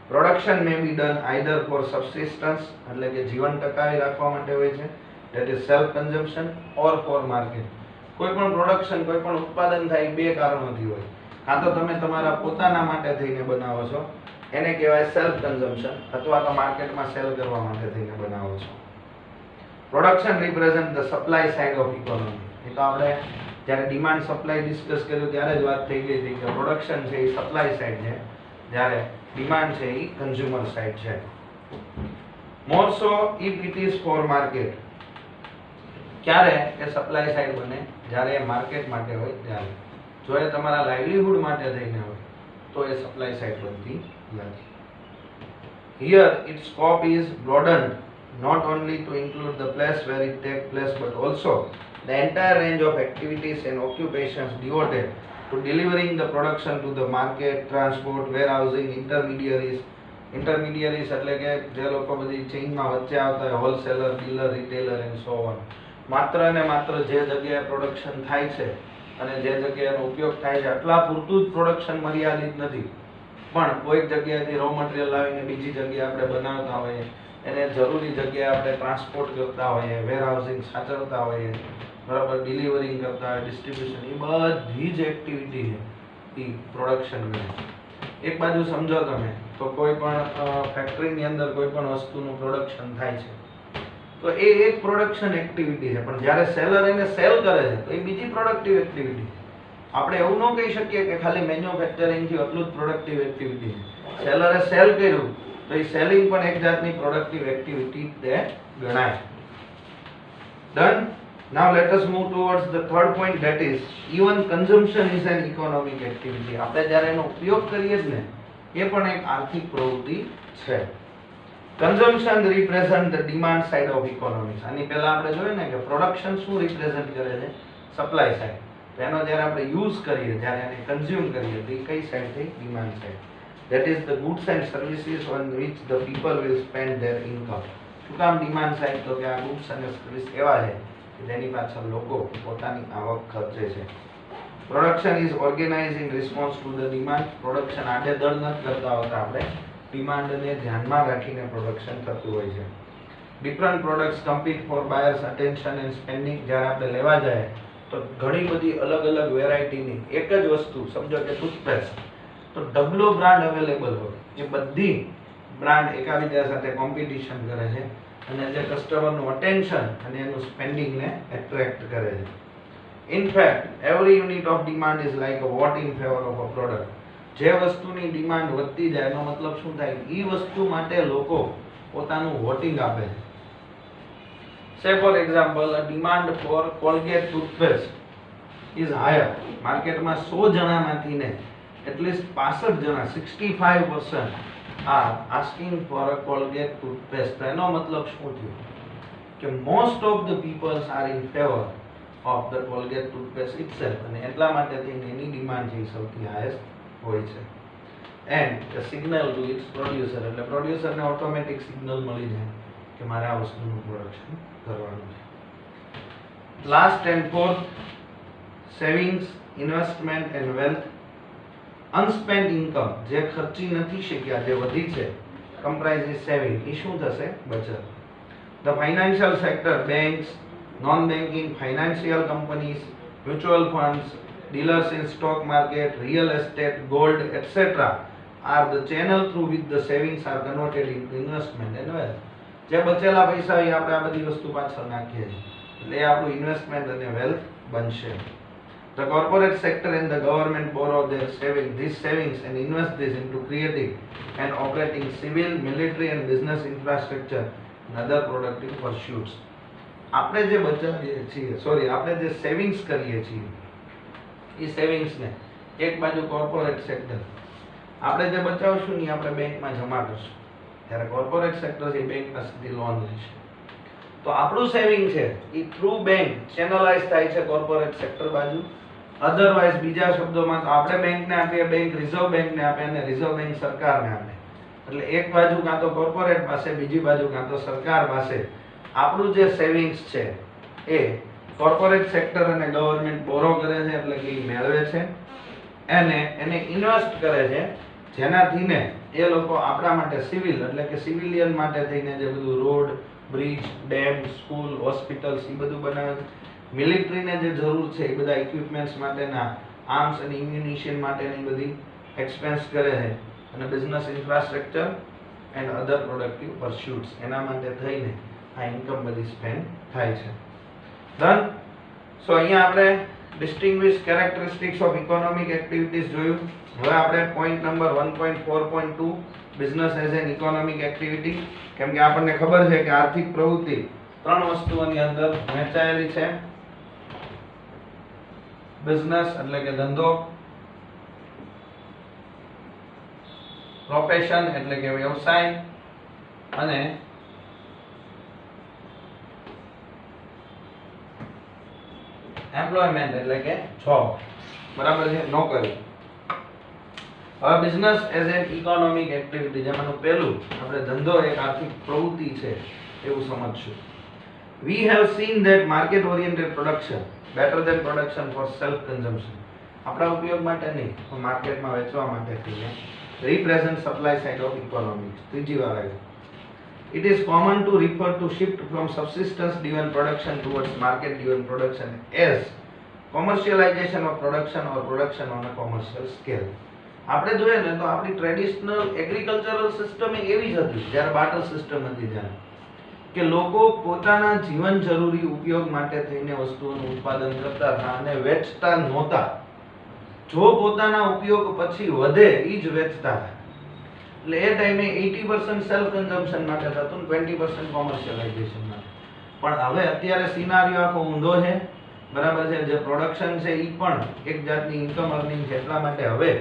Production may be done either for subsistence, એટલે કે જીવન ટકાવી રાખવા માટે હોય છે, that is self consumption, or for market. કોઈ પણ પ્રોડક્શન, કોઈ પણ ઉત્પાદન થાય બે કારણોથી હોય. કાં તો તમે તમારા પોતાના માટે થઈને બનાવો છો, એને કહેવાય સેલ્ફ કન્ઝમ્પશન, અથવા તો માર્કેટમાં સેલ કરવા માટે થઈને બનાવો છો. Production represent the supply side of economy. એ તો આપણે જ્યારે ડિમાન્ડ સપ્લાય ડિસ્કસ કર્યું ત્યારે જ વાત થઈ ગઈ હતી કે પ્રોડક્શન છે એ સપ્લાય સાઇડ છે, જ્યારે ડિમાન્ડ છે એ કન્ઝ્યુમર સાઇડ છે. More so if it is for market. ક્યારે એ સપ્લાય સાઇડ બને? જ્યારે એ માર્કેટ માટે હોય ત્યારે. જો એ તમારા લાઇવલીહુડ માટે થઈને હોય તો એ સપ્લાય સાઇડ બનતી નથી. Here its scope is broadened not only to include the place where it takes place but also the entire range of activities and occupations devoted to delivering the production to the market, transport, warehousing, intermediaries એટલે કે જે લોકો બધી ચેઇનમાં વચ્ચે આવતા હોય, wholesaler, dealer, retailer and so on. માત્ર ને માત્ર જે જગ્યાએ પ્રોડક્શન થાય છે અને જે જગ્યાએનો ઉપયોગ થાય છે આટલા પૂરતું જ પ્રોડક્શન મર્યાદિત નથી, પણ કોઈક જગ્યાએથી રો મટીરિયલ લાવીને બીજી જગ્યાએ આપણે બનાવતા હોઈએ, એને જરૂરી જગ્યાએ આપણે ટ્રાન્સપોર્ટ કરતા હોઈએ, વેરહાઉસિંગ સાચવતા હોઈએ, બરાબર, ડિલિવરિંગ કરતા હોય, ડિસ્ટ્રીબ્યુશન, એ બધી જ એક્ટિવિટી છે એ પ્રોડક્શન ગણાય. એક બાજુ સમજો તમે તો કોઈ પણ ફેક્ટરીની અંદર કોઈ પણ વસ્તુનું પ્રોડક્શન થાય છે તો એ એક પ્રોડક્શન એક્ટિવિટી છે, પણ જ્યારે સેલર એને સેલ કરે છે તો એ બીજી પ્રોડક્ટિવ એક્ટિવિટી છે. આપણે એવું ન કહી શકીએ કે ખાલી મેન્યુફેક્ચરિંગ થી એટલું જ પ્રોડક્ટિવ એક્ટિવિટી છે. સેલરે સેલ કર્યું તો એ સેલિંગ પણ એક જાતની પ્રોડક્ટિવ એક્ટિવિટી તે ગણાય. Done. Now let us move towards the third point, that is even consumption is an economic activity. આપણે જ્યારે એનો ઉપયોગ કરીએ જ ને એ પણ એક આર્થિક પ્રવૃત્તિ છે. Consumption represent the demand side of economics. આની પહેલા આપણે જોયું ને કે પ્રોડક્શન શું રિપ્રેઝન્ટ કરે છે? Supply side. તો એનો જ્યારે આપણે યુઝ કરીએ, જ્યારે એને કન્ઝ્યુમ કરીએ તો એ કઈ સાઇડ થઈ? Demand side. That is the goods and services on which the people will spend their income. શું કામ ડિમાન્ડ સાઇડ? તો કે આ ગુડ્સ અને સર્વિસ એવા છે કે જેની પાછળ લોકો પોતાની આવક ખર્ચે છે. Production is organize in response to the demand. Production આડેધડ નથી કરતા હોતા આપણે, ડિમાન્ડને ધ્યાનમાં રાખીને પ્રોડક્શન થતું હોય છે. Different products compete for buyers attention and spending. જ્યારે આપણે લેવા જાય તો ઘણી બધી અલગ અલગ વેરાયટીની એક જ વસ્તુ, સમજો કે ટૂથપેસ્ટ, તો ડબલો બ્રાન્ડ અવેલેબલ હોય, એ બધી બ્રાન્ડ એકાબીજા સાથે કોમ્પિટિશન કરે છે અને જે કસ્ટમરનું અટેન્શન અને એનું સ્પેન્ડિંગને એટ્રેક્ટ કરે છે. In fact, every unit of demand is like a vote in favor of a product. જે વસ્તુની ડિમાન્ડ વધતી જાય એનો મતલબ શું થાય? એ વસ્તુ માટે લોકો પોતાનું વોટિંગ આપે છે. Say for example, a demand for Colgate toothpaste is higher. માર્કેટમાં 100 જણામાંથી ને એટલીસ્ટ 65 જણા 65% are asking for a Colgate toothpaste. એનો મતલબ શું થયો? કે most of the people are in favor of the Colgate toothpaste itself, અને એટલા માટે થઈને એની ડિમાન્ડ છે સૌથી હાઈએસ્ટ હોય છે. And a signal to its producer, એટલે પ્રોડ્યુસરને ઓટોમેટિક સિગ્નલ મળી જાય કે મારે આ વસ્તુનું પ્રોડક્શન કરવાનું છે. Last and fourth, savings, investment and wealth. Unspent income, જે ખર્ચી નથી શક્યા, જે વધી છે, કમ્પ્રાઇઝ સેવિંગ. એ શું થશે? બચત. The financial sector, banks, non-banking financial companies, mutual funds, dealers in stock market, real estate, gold, etc. are the channel through which the savings are converted into investment and wealth. જે બચેલા પૈસા એ આપણે આ બધી વસ્તુ પાછળ નાખીએ છીએ એટલે એ આપણું ઇન્વેસ્ટમેન્ટ અને વેલ્થ બનશે. The corporate sector and the government borrow their these savings and invest this into creating and operating civil, military and business infrastructure and other productive pursuits. આપણે જે બચાવીએ છીએ, આપણે જે સેવિંગ્સ કરીએ છીએ, એ સેવિંગ્સને એક બાજુ કોર્પોરેટ સેક્ટર, આપણે જે બચાવશું ને આપણે બેંકમાં જમા કરશું, ત્યારે કોર્પોરેટ સેક્ટર એ બેંક પાસેથી લોન લેશે. તો આપણું સેવિંગ છે એ થ્રુ બેંક ચેનલાઇઝ થાય છે કોર્પોરેટ સેક્ટર બાજુ. અધરવાઇઝ બીજા શબ્દોમાં તો આપણે બેંકને આપીએ, બેંક રિઝર્વ બેંકને આપે અને રિઝર્વ બેંક સરકારને આપે. એટલે એક બાજુ કાં તો કોર્પોરેટ પાસે, બીજી બાજુ કાં તો સરકાર પાસે આપણું જે સેવિંગ્સ છે એ કોર્પોરેટ સેક્ટર અને ગવર્મેન્ટ બોરો કરે છે, એટલે કે મેળવે છે અને એને ઇન્વેસ્ટ કરે છે, જેનાથી ને એ લોકો આપણા માટે સિવિલ એટલે કે સિવિલિયન માટે થઈને જે બધું road, bridge, dam, school, hospitals એ બધું બનાવે છે. મિલિટરીને જે જરૂર છે એ બધા ઇક્વિપમેન્ટ્સ માટેના, આર્મ્સ અને ઇમ્યુનિશન માટેની બધી એક્સપેન્સ કરે છે અને business infrastructure and other productive pursuits એના માટે થઈને આ ઇન્કમ બધી સ્પેન્ડ થાય છે. ડન. સો અહીંયા આપણે distinguish characteristics of economic activities જોયું. હવે આપણે point number 1.4.2 business as an economic activity, કેમ કે આપણને ખબર છે કે આર્થિક પ્રવૃત્તિ ત્રણ વસ્તુઓની અંદર વહેંચાયેલી છે. બિઝનેસ એટલે કે ધંધો, પ્રોફેશન એટલે કે વ્યવસાય અને એમ્પ્લોયમેન્ટ એટલે કે જોબ. બરાબર છે, નોકરી. હવે business as an economic activity, જેમાંનું પહેલું આપણે ધંધો એક આર્થિક પ્રવૃત્તિ છે એવું સમજશું. We have seen that market oriented production better than production for self consumption, આપણા ઉપયોગ માટે નહીં પણ માર્કેટમાં વેચવા માટે થઈને represent supply side of economics. ત્રીજી વાર આવ્યું. It is common to refer to shift from subsistence driven production towards market driven production as commercialization of production or production on a commercial scale. આપણે જોઈએ ને તો આપણી ટ્રેડિશનલ એગ્રીકલ્ચરલ સિસ્ટમ એવી જ હતી જ્યારે બાર્ટર સિસ્ટમ હતી, જ્યારે કે લોકો પોતાના જીવન જરૂરી ઉપયોગ માટે થઈને વસ્તુઓનું ઉત્પાદન કરતા હતા અને વેચતા નહોતા. જો પોતાના ઉપયોગ પછી વધે એ જ વેચતા હતા. એટલે એ ટાઈમે 80% સેલ્ફ કન્ઝમ્પશન માટે થતું ને 20% કોમર્શિયલાઇઝેશન માટે. પણ હવે અત્યારે સિનારીઓ આખો ઊંધો છે. બરાબર છે, જે પ્રોડક્શન છે એ પણ એક જાતની ઇન્કમ અર્નિંગ છે. એટલા માટે હવે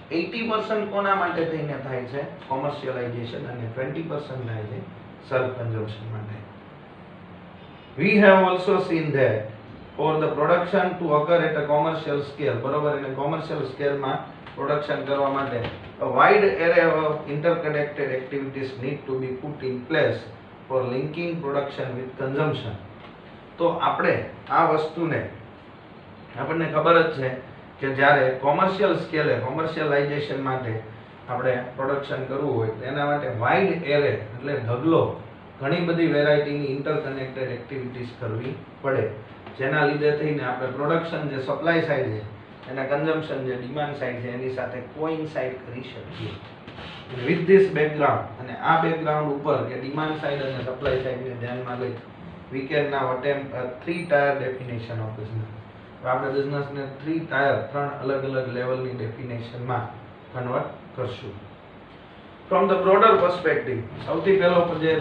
80% કોના માટે થઈને થાય છે? કોમર્શિયલાઇઝેશન, અને 20% થાય છે સેલ્ફ કન્ઝમ્પશન માટે. We have also seen that for the production to occur at a commercial scale, બરોબર, અને કોમર્શિયલ સ્કેલમાં પ્રોડક્શન કરવા માટે a wide array of interconnected activities need to be put in place for linking production with consumption. તો આપણે આ વસ્તુને આપણને ખબર જ છે કે જ્યારે કોમર્શિયલ સ્કેલે કોમર્શિયલાઇઝેશન માટે આપણે પ્રોડક્શન કરવું હોય તો એના માટે વાઇડ એરે એટલે ઢગલો ઘણી બધી વેરાયટીની ઇન્ટરકનેક્ટેડ એક્ટિવિટીઝ કરવી પડે, જેના લીધે થઈને આપણે પ્રોડક્શન જે સપ્લાય સાઇડ છે એના કન્ઝમ્પશન જે ડિમાન્ડ સાઇડ છે એની સાથે કોઇન્સાઇડ કરી શકીએ. વિથ ધીસ બેકગ્રાઉન્ડ અને આ બેકગ્રાઉન્ડ ઉપર કે ડિમાન્ડ સાઇડ અને સપ્લાય સાઇડને ધ્યાનમાં લઈ we can now attempt a 3 tier definition of business. તો આપણે બિઝનેસને 3 ટાયર, 3 અલગ અલગ લેવલની ડેફિનેશનમાં કન્વર્ટ કરશું. ફ્રોમ ધ બ્રોડર પર્સપેક્ટિવ, સૌથી પહેલો જે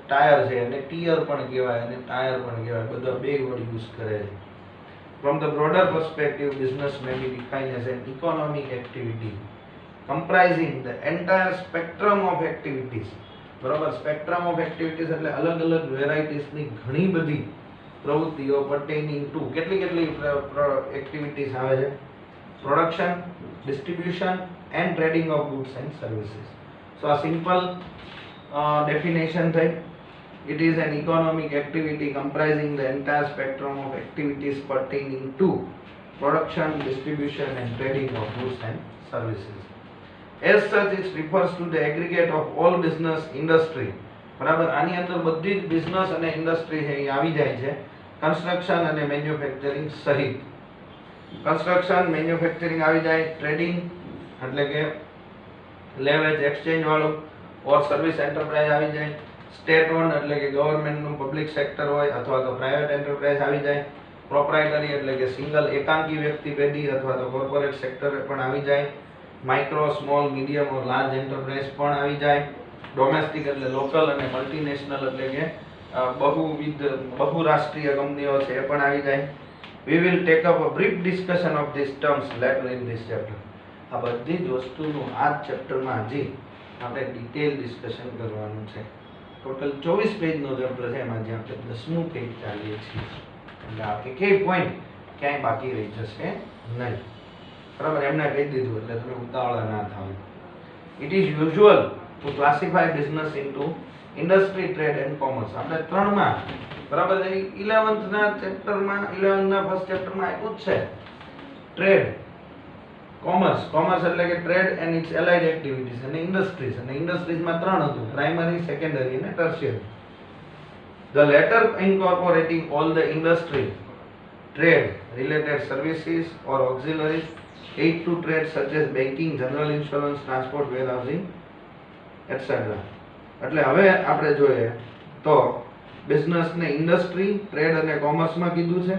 ટાયર છે એને ટિયર પણ કહેવાય અને ટાયર પણ કહેવાય, બધા બે વર્ડ યુઝ કરે છે. From the broader perspective, business may be defined as an economic activity comprising the entire spectrum of activities. બરાબર, સ્પેક્ટ્રમ ઓફ એક્ટિવિટીઝ એટલે અલગ અલગ વેરાયટીઝની ઘણી બધી પ્રવૃત્તિઓ pertaining to કેટલી એક્ટિવિટીઝ આવે છે? Production, distribution and trading of goods and services. So આ સિમ્પલ ડેફિનેશન થઈ. It is an economic activity comprising the entire spectrum of activities pertaining to production, distribution and trading of goods and services. As such, it refers to the aggregate of all business industry. બરાબર, આની અંદર બધી જ business અને industry છે એ આવી જાય છે, કન્સ્ટ્રક્શન અને મેન્યુફેક્ચરિંગ સહિત. કન્સ્ટ્રક્શન, મેન્યુફેક્ચરિંગ આવી જાય, ટ્રેડિંગ એટલે કે લેવેજ એક્સચેન્જ વાળું, ઓર સર્વિસ એન્ટરપ્રાઇઝ આવી જાય, સ્ટેટ ઓન એટલે કે ગવર્મેન્ટનું પબ્લિક સેક્ટર હોય અથવા તો પ્રાઇવેટ એન્ટરપ્રાઇઝ આવી જાય, પ્રોપ્રાઇટરી એટલે કે સિંગલ એકાંકી વ્યક્તિ પેઢી અથવા તો કોર્પોરેટ સેક્ટર પણ આવી જાય, માઇક્રો, સ્મોલ, મીડિયમ ઓર લાર્જ એન્ટરપ્રાઇઝ પણ આવી જાય, ડોમેસ્ટિક એટલે લોકલ અને મલ્ટીનેશનલ એટલે કે બહુરાષ્ટ્રીય કંપનીઓ છે એ પણ આવી જાય. We will take up a brief discussion of these terms later in this chapter. આ બધી જ વસ્તુનું આ ચેપ્ટરમાં હજી આપણે ડિટેલ ડિસ્કશન કરવાનું છે. ટોટલ 24 પેજનો ચેપ્ટર છે, એમાં જે આપણે 10મું પેજ ચાલીએ છીએ એટલે આ એક પોઈન્ટ ક્યાંય બાકી રહી જશે નહીં. બરાબર, એમને કહી દીધું એટલે તમે ઉતાવળા ના થાવ. It is usual to classify business into industry, trade and commerce. આપણે 3માં બરાબર 11th ના ચેપ્ટરમાં 11th ના ફર્સ્ટ ચેપ્ટરમાં આપ્યું જ છે ટ્રેડ, કોમર્સ. કોમર્સ એટલે કે trade and its allied activities અને ઇન્ડસ્ટ્રીઝ. અને ઇન્ડસ્ટ્રીઝમાં 3 હતું, પ્રાઇમરી, સેકન્ડરી અને ટર્શિયરી. The latter incorporating all the industry, trade related services or auxiliaries aid to trade such as banking, general insurance, transport, warehousing etc. એટલે હવે આપણે જોઈએ તો બિઝનેસ ને ઇન્ડસ્ટ્રી, ટ્રેડ અને કોમર્સમાં કીધું છે.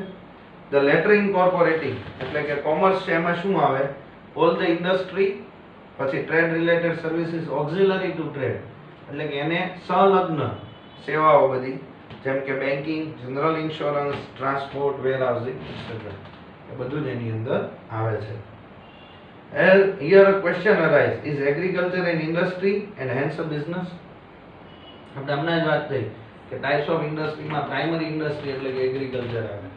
ધ લેટર ઇન્કોર્પોરેટિંગ એટલે કે કોમર્સ છે એમાં શું આવે? ઓલ ધ ઇન્ડસ્ટ્રી, પછી trade related services, auxiliary to trade એટલે કે એને સંલગ્ન સેવાઓ બધી, જેમ કે banking, general insurance, transport, warehousing etcetera, એ બધું જ એની અંદર આવે છે. Here a question arises, is agriculture an industry and hence a business? આપણે હમણાં જ વાત થઈ કે ટાઇપ્સ ઓફ ઇન્ડસ્ટ્રીમાં પ્રાઇમરી ઇન્ડસ્ટ્રી એટલે કે એગ્રીકલ્ચર આવે.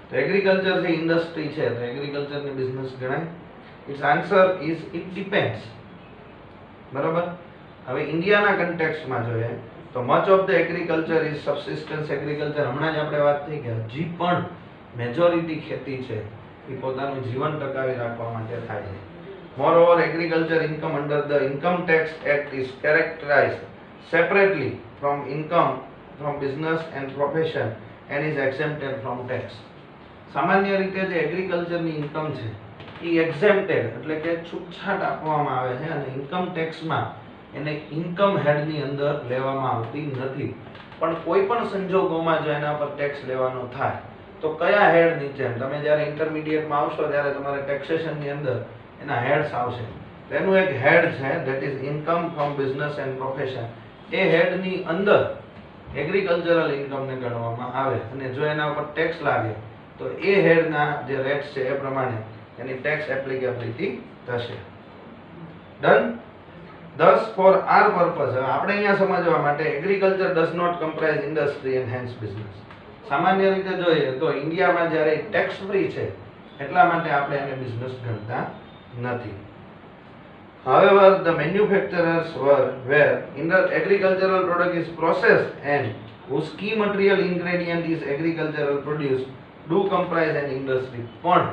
તો એગ્રીકલ્ચર જે ઇન્ડસ્ટ્રી છે તો એગ્રીકલ્ચરને બિઝનેસ ગણાય? Its answer is it depends. બરાબર, હવે ઇન્ડિયાના કન્ટેક્સ્ટમાં જોઈએ તો much of the agriculture is subsistence agriculture. હમણાં જ આપણે વાત થઈ કે હજી પણ મેજોરિટી ખેતી છે એ પોતાનું જીવન ટકાવી રાખવા માટે થાય છે. Moreover agriculture income under the income tax act is characterised separately from income from business and profession and is exempted from tax. સામાન્ય રીતે જે એગ્રીકલ્ચરની ઇન્કમ છે એ એક્ઝેમ્પ્ટેડ એટલે કે છૂટછાટ આપવામાં આવે છે અને ઇન્કમ ટેક્સમાં એને ઇન્કમ હેડની અંદર લેવામાં આવતી નથી. પણ કોઈ પણ સંજોગોમાં જો એના પર ટેક્સ લેવાનો થાય તો કયા હેડ નીચે? તમે જ્યારે ઇન્ટરમીડિયેટમાં આવશો ત્યારે તમારે ટેક્સેશનની અંદર એના હેડ્સ આવશે. તેનું એક હેડ છે that is income from business and profession. એ હેડની અંદર એગ્રીકલ્ચરલ ઇન્કમને ગણવામાં આવે અને જો એના ઉપર ટેક્સ લાગે તો એ હેડના જે રેટ્સ છે એ પ્રમાણે એની ટેક્સ એપ્લિકેબિલિટી થશે. Done. thus for our purpose આપણે અહીંયા સમજવા માટે agriculture does not comprise industry and hence business. સામાન્ય રીતે જોઈએ તો ઇન્ડિયામાં જ્યારે ટેક્સ ફ્રી છે એટલા માટે આપણે એને બિઝનેસ ગણતા નથી. However, the manufacturers where agricultural product is processed and whose key material ingredient is agricultural produce do comprise an industry. પણ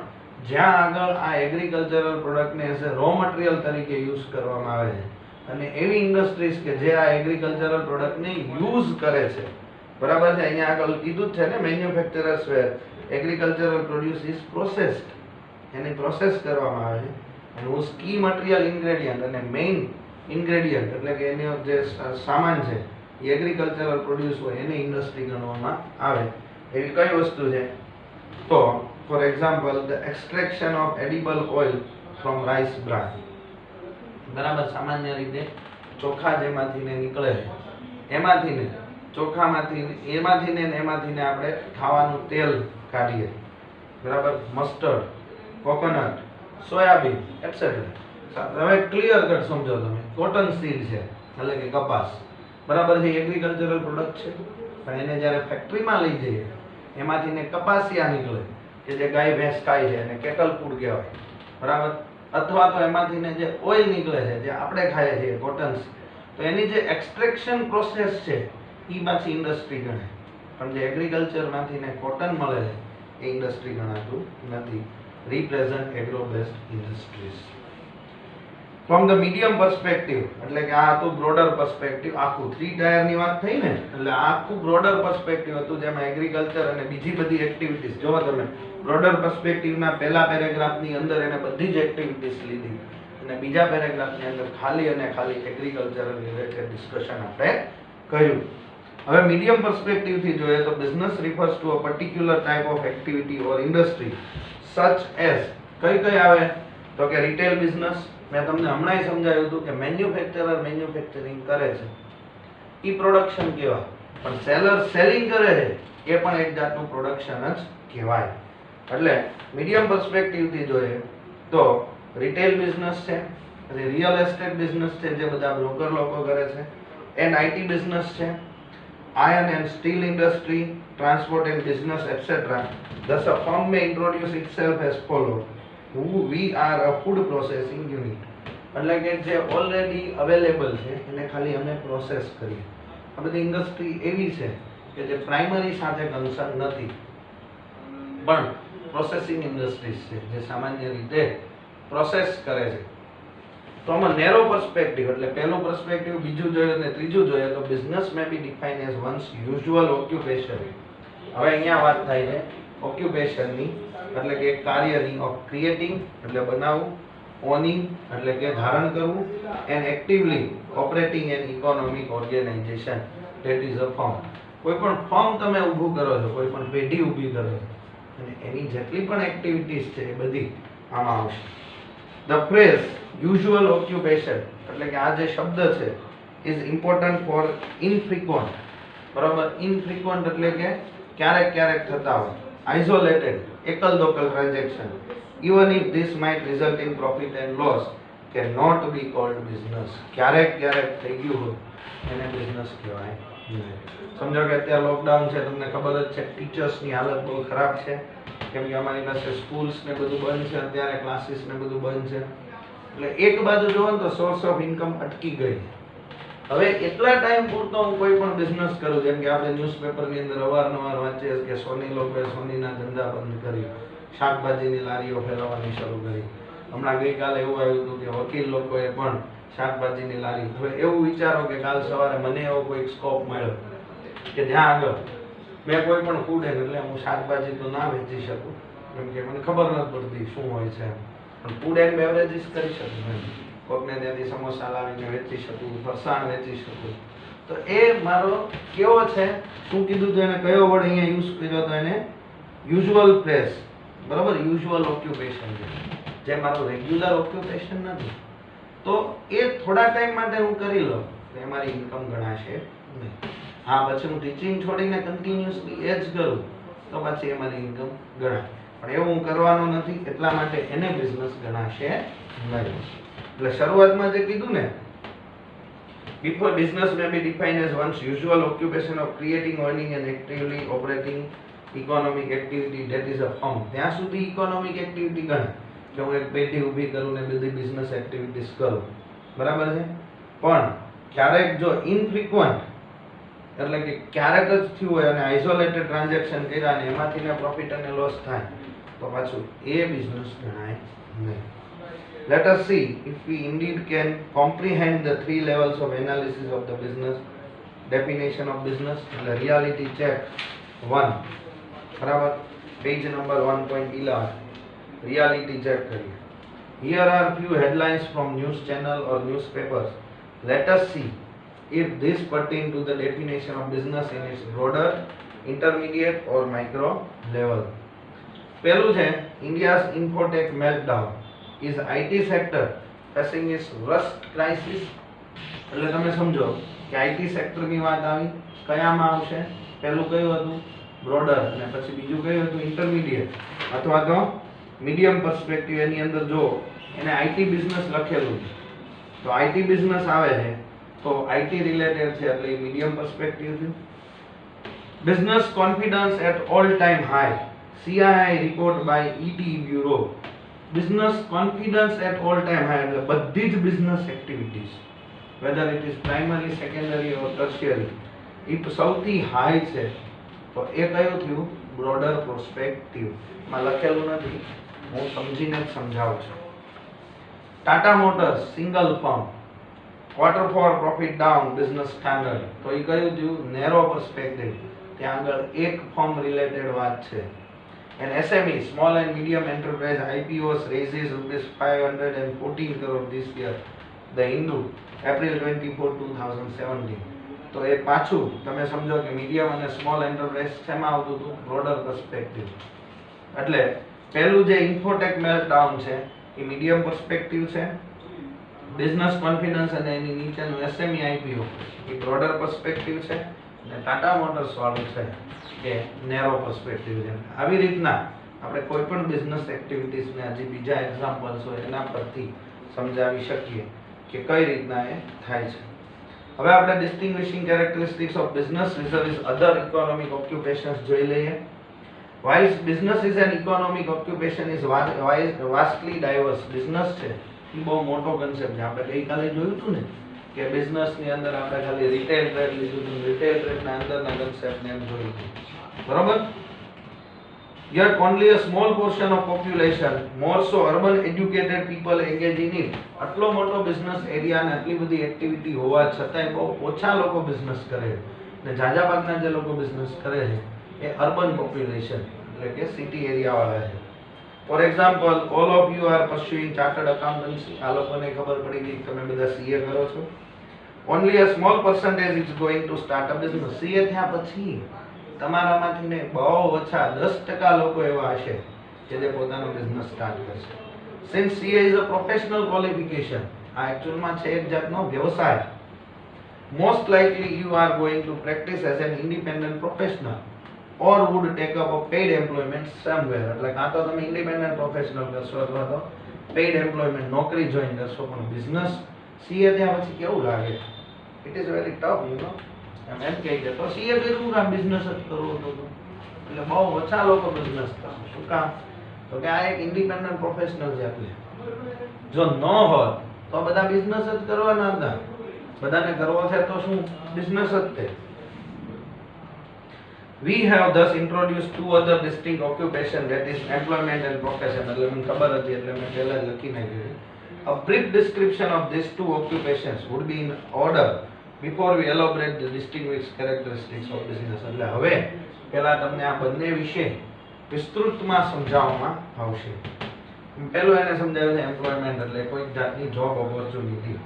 જ્યાં આગળ આ એગ્રીકલ્ચરલ પ્રોડક્ટને એઝ અ રો મટીરિયલ તરીકે યુઝ કરવામાં આવે છે અને એવી ઇન્ડસ્ટ્રીઝ કે જે આ એગ્રીકલ્ચરલ પ્રોડક્ટને યુઝ કરે છે, બરાબર છે. અહીંયા આગળ કીધું જ છે ને, manufacturers where agricultural produce is processed, એની પ્રોસેસ કરવામાં આવે છે. અને હુઝ કી મટીરિયલ ઇન્ગ્રેડિયન્ટ અને મેઇન ઇન્ગ્રેડિયન્ટ એટલે કે એનો જે સામાન છે એ એગ્રીકલ્ચરલ પ્રોડ્યુસ હોય એને ઇન્ડસ્ટ્રી ગણવામાં આવે. એવી કઈ વસ્તુ છે? તો for example the extraction of edible oil from rice બ્રાન, બરાબર. સામાન્ય રીતે ચોખા જેમાંથી ને નીકળે એમાંથી ને ચોખામાંથી એમાંથી ને આપણે ખાવાનું તેલ કાઢીએ, બરાબર. Mustard, coconut, soybean etcetera. હવે ક્લિયર કટ સમજો તમે, કોટન સીડ છે એટલે કે કપાસ, બરાબર છે, એગ્રીકલ્ચરલ પ્રોડક્ટ છે. પણ એને જ્યારે ફેક્ટરીમાં લઈ જઈએ એમાંથી ને કપાસિયા નીકળે કે જે ગાય ભેંસ ખાય છે એને કેટલ ફૂડ કહેવાય, બરાબર. અથવા તો એમાંથી ને જે ઓઇલ નીકળે છે જે આપણે ખાઈએ છીએ કોટન, તો એની જે એક્સટ્રેક્શન પ્રોસેસ છે એ પાછી ઇન્ડસ્ટ્રી ગણાય. પણ જે એગ્રીકલ્ચરમાંથી ને કોટન મળે છે એ ઇન્ડસ્ટ્રી ગણાતું નથી. Represent agro based industries. From the medium perspective એટલે કે આ હતું બ્રોડર પર્સપેક્ટિવ, આખું 3 ટાયરની વાત થઈ ને, એટલે આખું બ્રોડર પર્સપેક્ટિવ હતું જેમાં એગ્રીકલ્ચર અને બીજી બધી એક્ટિવિટીઝ. જો તમે બ્રોડર પર્સપેક્ટિવના પહેલા પેરેગ્રાફની અંદર એને બધી જ એક્ટિવિટીઝ લીધી અને બીજા પેરેગ્રાફની અંદર ખાલી અને ખાલી એગ્રીકલ્ચર રિલેટેડ ડિસ્કશન આપણે કર્યું. હવે મીડિયમ પર્સપેક્ટિવથી જોઈએ તો business refers to a particular type of activity or industry such as કઈ આવે તો કે રિટેલ બિઝનેસ. મેં તમને હમણાં સમજાવ્યું હતું કે મેન્યુફેક્ચરર મેન્યુફેક્ચરિંગ કરે છે એ પ્રોડક્શન કહેવાય, પણ સેલર સેલિંગ કરે છે એ પણ એક જાતનું પ્રોડક્શન જ કહેવાય. એટલે મીડિયમ પર્સપેક્ટિવથી જોઈએ તો રિટેલ બિઝનેસ છે, રિયલ એસ્ટેટ બિઝનેસ છે જે બધા બ્રોકર લોકો કરે છે, એન્ડ આઈટી બિઝનેસ છે, iron and steel industry, transport and business, etc. Thus, a firm may introduce itself as follows: we are a food processing unit. એટલે કે જે ઓલરેડી અવેલેબલ છે એને ખાલી અમે પ્રોસેસ કરીએ. આ બધી ઇન્ડસ્ટ્રી એવી છે કે જે પ્રાઇમરી સાથે કન્સર્ન નથી, પણ પ્રોસેસિંગ ઇન્ડસ્ટ્રીઝ છે જે સામાન્ય રીતે પ્રોસેસ કરે છે. તો આમાં નેરો પર્સપેક્ટિવ એટલે પહેલું પર્સપેક્ટિવ, બીજું જોઈએ અને ત્રીજું જોઈએ તો business may be define as one's usual occupation. હવે અહીંયા વાત થાય છે ઓક્યુપેશનની એટલે કે કાર્યની, ઓફ ક્રિએટિંગ એટલે બનાવવું, ઓનિંગ એટલે કે ધારણ કરવું, and actively operating an economic organization that is a firm. કોઈ પણ ફર્મ તમે ઊભું કરો છો, કોઈ પણ પેઢી ઊભી કરો છો અને એની જેટલી પણ એક્ટિવિટીઝ છે એ બધી આમાં આવશે. ધ ફ્રેઝ યુઝ્યુઅલ ઓક્યુપેશન એટલે કે આ જે શબ્દ છે ઇઝ ઇમ્પોર્ટન્ટ ફોર ઇનફ્રીક્વન્ટ, બરાબર. ઇનફ્રીક્વન્ટ એટલે કે ક્યારેક ક્યારેક થતા હોય, આઇસોલેટેડ એકલ દોકલ transaction, even if this might result in profit and loss can not be called business. ક્યારેક ક્યારેક થઈ ગયું હોય એને બિઝનેસ કહેવાય નહીં. સમજો કે અત્યારે લોકડાઉન છે, તમને ખબર જ છે ટીચર્સની હાલત બહુ ખરાબ છે, કેમ કે અમારી પાસે સ્કૂલ્સ ને બધું બંધ છે, અત્યારે ક્લાસીસ ને બધું બંધ છે. એટલે એક બાજુ જોવો ને તો સોર્સ ઓફ ઇન્કમ અટકી ગઈ. હવે એટલા ટાઈમ પૂરતો હું કોઈ પણ બિઝનેસ કરું, જેમ કે આપણે ન્યૂઝપેપરની અંદર અવારનવાર વાંચીએ કે સોની લોકોએ સોનીના ધંધા બંધ કરી, શાકભાજીની લારીઓ ફેરવવાની શરૂ કરી. હમણાં ગઈકાલે એવું આવ્યું હતું કે વકીલ લોકોએ પણ શાકભાજીની લારી. હવે એવું વિચારો કે કાલ સવારે મને એવો કોઈ સ્કોપ મળ્યો કે જ્યાં આગળ મેં કોઈ પણ ફૂડ એટલે હું શાકભાજી તો ના વેચી શકું, કેમ કે મને ખબર નથી પડતી શું હોય છે, પણ ફૂડ એન્ડ બેવરેજીસ કરી શકું. કોકને ત્યાંથી સમોસા લાવીને વેચી શકું, ફરસાણ વેચી શકું. તો એ મારો કેવો છે, શું કીધું તો એને કયો વર્ડ અહીંયા યુઝ કર્યો તો એને યુઝ્યુઅલ પ્લેસ, બરાબર. યુઝ્યુઅલ ઓક્યુપેશન છે જે મારું રેગ્યુલર ઓક્યુપેશન નથી. તો એ થોડા ટાઈમ માટે હું કરી લઉં તો એ મારી ઇન્કમ ગણાશે નહીં. હા, પછી હું ટીચિંગ છોડીને કન્ટિન્યુઅસલી એ જ કરું તો પછી એ મારી ઇન્કમ ગણાય, પણ એવું હું કરવાનો નથી એટલા માટે એને બિઝનેસ ગણાશે નહીં. એટલે શરૂઆતમાં જે કીધું ને, before business may be defined as one's usual occupation of creating, earning and actively operating economic activity that is a firm. ત્યાં સુધી ઇકોનોમિક એક્ટિવિટી ગણાય કે હું એક પેઢી ઊભી કરું ને બધી બિઝનેસ એક્ટિવિટીઝ કરું, બરાબર છે. પણ ક્યારેક જો ઇનફ્રીક્વન્ટ એટલે કે ક્યારેક જ થયું હોય અને આઇસોલેટેડ ટ્રાન્ઝેક્શન કર્યા અને એમાંથી પ્રોફિટ અને લોસ થાય તો પાછું એ બિઝનેસ ગણાય નહીં. Let us see if we indeed can comprehend the three levels of analysis of the business. Definition of business, reality check 1, બરાબર, પેજ નંબર 1.11, reality check કરીએ. Here are few headlines from news channel or newspapers. Let us see if this pertain to the definition of business in its broader, intermediate or micro level. પહેલું છે, India's infotech meltdown. Is IT sector facing its worst crisis? એટલે તમે સમજો કે IT sector ની વાત આવી, કયામાં આવશે? પહેલું કયું હતું? બ્રોડર, અને પછી બીજું કયું હતું? ઇન્ટરમીડિયેટ અથવા તો મીડિયમ પર્સપેક્ટિવ. એની અંદર જો એને IT બિઝનેસ લખેલું છે, તો IT બિઝનેસ આવે છે તો IT રિલેટેડ છે એટલે એ મીડિયમ પર્સપેક્ટિવ છે. Business confidence at all time high, CII report by ET Bureau. Business confidence at all time high એટલે બધી જ business activities, whether it is primary, secondary or tertiary, એ સૌથી હાઈ છે. તો એ કયું થયું? Broader prospective. માં લખેલું નથી, હું સમજીને જ સમજાવું છું. Tata Motors single firm, quarter four profit down, Business Standard. તો એ કયું થયું? Narrow perspective. ત્યાં આગળ એક ફર્મ રિલેટેડ વાત છે. And SME, small and medium enterprise, IPOs raises rupees 514 crore this year. The Hindu, April 24, 2017. તો એ પાછું તમે સમજો કે મીડિયમ અને સ્મોલ એન્ટરપ્રાઇઝ શેમાં આવતું હતું? Broader perspective. એટલે પહેલું જે ઇન્ફોટેક મેલ્ટડાઉન છે એ મીડિયમ પર્સપેક્ટિવ છે. બિઝનેસ કોન્ફિડન્સ અને એની નીચેનું SME IPO એ બ્રોડર પર્સપેક્ટિવ છે. અને ટાટા મોટર્સ વાળું છે કે નેરો પર્સપેક્ટિવ છે. આવી રીતના આપણે કોઈ પણ બિઝનેસ એક્ટિવિટીઝને હજી બીજા એક્ઝામ્પલ્સ હોય એના પરથી સમજાવી શકીએ કે કઈ રીતના એ થાય છે. હવે આપણે ડિસ્ટિંગ્વિશિંગ કેરેક્ટરિસ્ટિક્સ ઓફ બિઝનેસ વિઝર્વિસ અધર ઇકોનોમિક ઓક્યુપેશન્સ જોઈ લઈએ. Wise business is an economic occupation is vastly diverse. Business છે એ બહુ મોટો કન્સેપ્ટ છે. આપણે ગઈકાલે જોયું હતું ને કે બિઝનેસ ની અંદર આપણે ખાલી રિટેલ ટ્રેડ લીધું હતું, રિટેલ ટ્રેડ ના અંદરના કન્સેપ્ટ ને એમ જોયું હતું, બરાબર. Yet only a small portion of population, more so urban educated people engage in it. આટલો મોટો બિઝનેસ એરિયા ને આટલી બધી એક્ટિવિટી હોવા છતાંય બહુ ઓછા લોકો બિઝનેસ કરે છે. ને જાજા ભાગના જે લોકો બિઝનેસ કરે છે એ અર્બન પોપ્યુલેશન એટલે કે સિટી એરિયા વાળા છે. For example, all of you are પર્સ્યુઇંગ chartered accountancy. આ લોકોને ખબર પડી ગઈ તમે બધા સીએ કરો છો. Only a small percentage is going to start a business. CA થયા પછી તમારામાંથી ને બહુ ઓછા 10% લોકો એવા હશે કે જે પોતાનો બિઝનેસ સ્ટાર્ટ કરશે. Since CA is a professional qualification, આ એક્ચ્યુઅલમાં છે એક જાતનો વ્યવસાય. Most likely you are going to practice as an independent professional or would take up a paid employment somewhere. એટલે કાં તો તમે ઇન્ડિપેન્ડન્ટ પ્રોફેશનલ કરશો અથવા તો પેઇડ એમ્પ્લોયમેન્ટ નોકરી જોઈન કરશો. પણ બિઝનેસ સીએ ત્યાં પછી કેવું લાગે? It is very tough, you know. એમ કહી દે તો સીએ કર્યું કામ બિઝનેસ જ કરવો હતો, એટલે બહુ ઓછા લોકો બિઝનેસ કરે. શું કામ? તો કે આ એક ઇન્ડિપેન્ડન્ટ પ્રોફેશનલ છે. એટલે જો ન હોત તો બધા બિઝનેસ જ કરવાના હતા. બધાને કરવો છે તો શું? બિઝનેસ જ છે. We have thus introduced two other distinct occupations, that is employment and profession. એટલે મને ખબર હતી એટલે મેં પહેલા જ લખી નાખ્યું. A brief description of these two occupations would be in order before we elaborate the distinguished characteristics of business. એટલે હવે પહેલા તમને આ બંને વિશે વિસ્તૃતમાં સમજાવવામાં આવશે. પહેલું એને સમજાવ્યું છે એમ્પ્લોયમેન્ટ એટલે કોઈ જાતની job opportunity.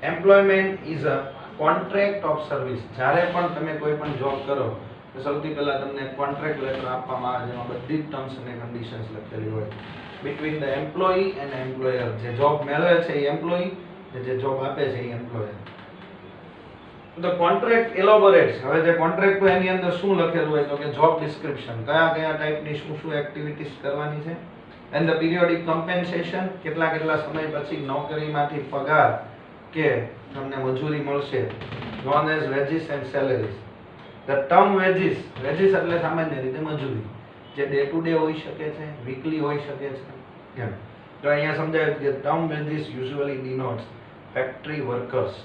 Employment is a contract of service. જ્યારે પણ તમે કોઈ પણ જોબ કરો તો સૌથી પહેલા તમને કોન્ટ્રાક્ટ લેટર આપવામાં આવે, જેમાં બધી જ ટર્મ્સ અને કન્ડિશન્સ લખેલી હોય between the employee and employer. જે જોબ મેળવે છે એ એમ્પ્લોયી, જે જોબ આપે છે એ એમ્પ્લોયર. The contract elaborates. હવે જે કોન્ટ્રાક્ટ હોય એની અંદર શું લખેલું હોય તો કે જોબ ડિસ્ક્રિપ્શન, કયા કયા ટાઈપની શું શું એક્ટિવિટીઝ કરવાની છે, એન્ડ ધ પીરિયોડિક કમ્પેન્સેશન, કેટલા કેટલા સમય પછી નોકરીમાંથી પગાર કે તમને મજૂરી મળશે, known as wages and salaries. The term wages, wages એટલે સામાન્ય રીતે મજૂરી, જે ડે ટુ ડે હોઈ શકે છે, વીકલી હોઈ શકે છે એમ. તો અહીંયા સમજાયું કે term wages usually denotes factory workers,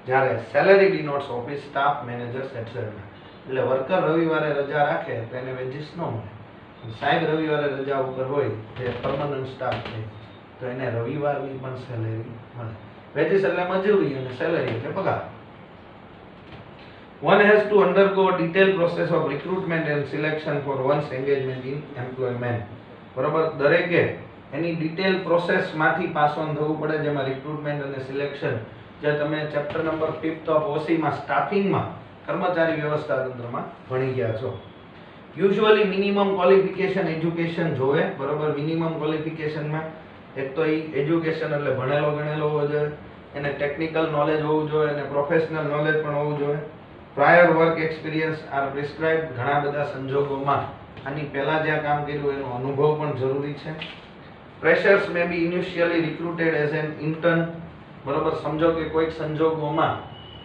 જ્યારે salary denotes office staff, managers etcetera. એટલે વર્કર રવિવારે રજા રાખે તો એને વેજીસ ન મળે. સાહેબ રવિવારે રજા ઉપર હોય જે પરમનન્ટ સ્ટાફ છે તો એને રવિવારની પણ સેલેરી મળે. વેજીસ એટલે મજૂરી અને સેલેરી એટલે પગાર. One has to undergo a detailed process of recruitment and selection for one's engagement in employment. બરાબર, દરેકે એની ડિટેલ પ્રોસેસ માંથી પાસ ઓન થવું પડે, જેમાં રિક્રુટમેન્ટ અને સિલેક્શન જે તમે ચેપ્ટર નંબર 5 ઓફ ઓસી માં સ્ટાફિંગમાં કર્મચારી વ્યવસ્થા તંત્રમાં ભણી ગયા છો. યુઝ્યુઅલી મિનિમમ ક્વોલિફિકેશન એજ્યુકેશન જોવે. બરાબર, મિનિમમ ક્વોલિફિકેશનમાં એક તો એજ્યુકેશન એટલે ભણેલો ગણેલો હોવો જોઈએ, એને ટેકનિકલ નોલેજ હોવું જોઈએ અને પ્રોફેશનલ નોલેજ પણ હોવું જોઈએ. Prior work experience are prescribed. ઘણા બધા સંજોગોમાં આની પહેલા જ્યાં કામ કર્યું એનો અનુભવ પણ જરૂરી છે. Freshers may be initially recruited as an intern. બરોબર, સમજો કે કોઈક સંજોગોમાં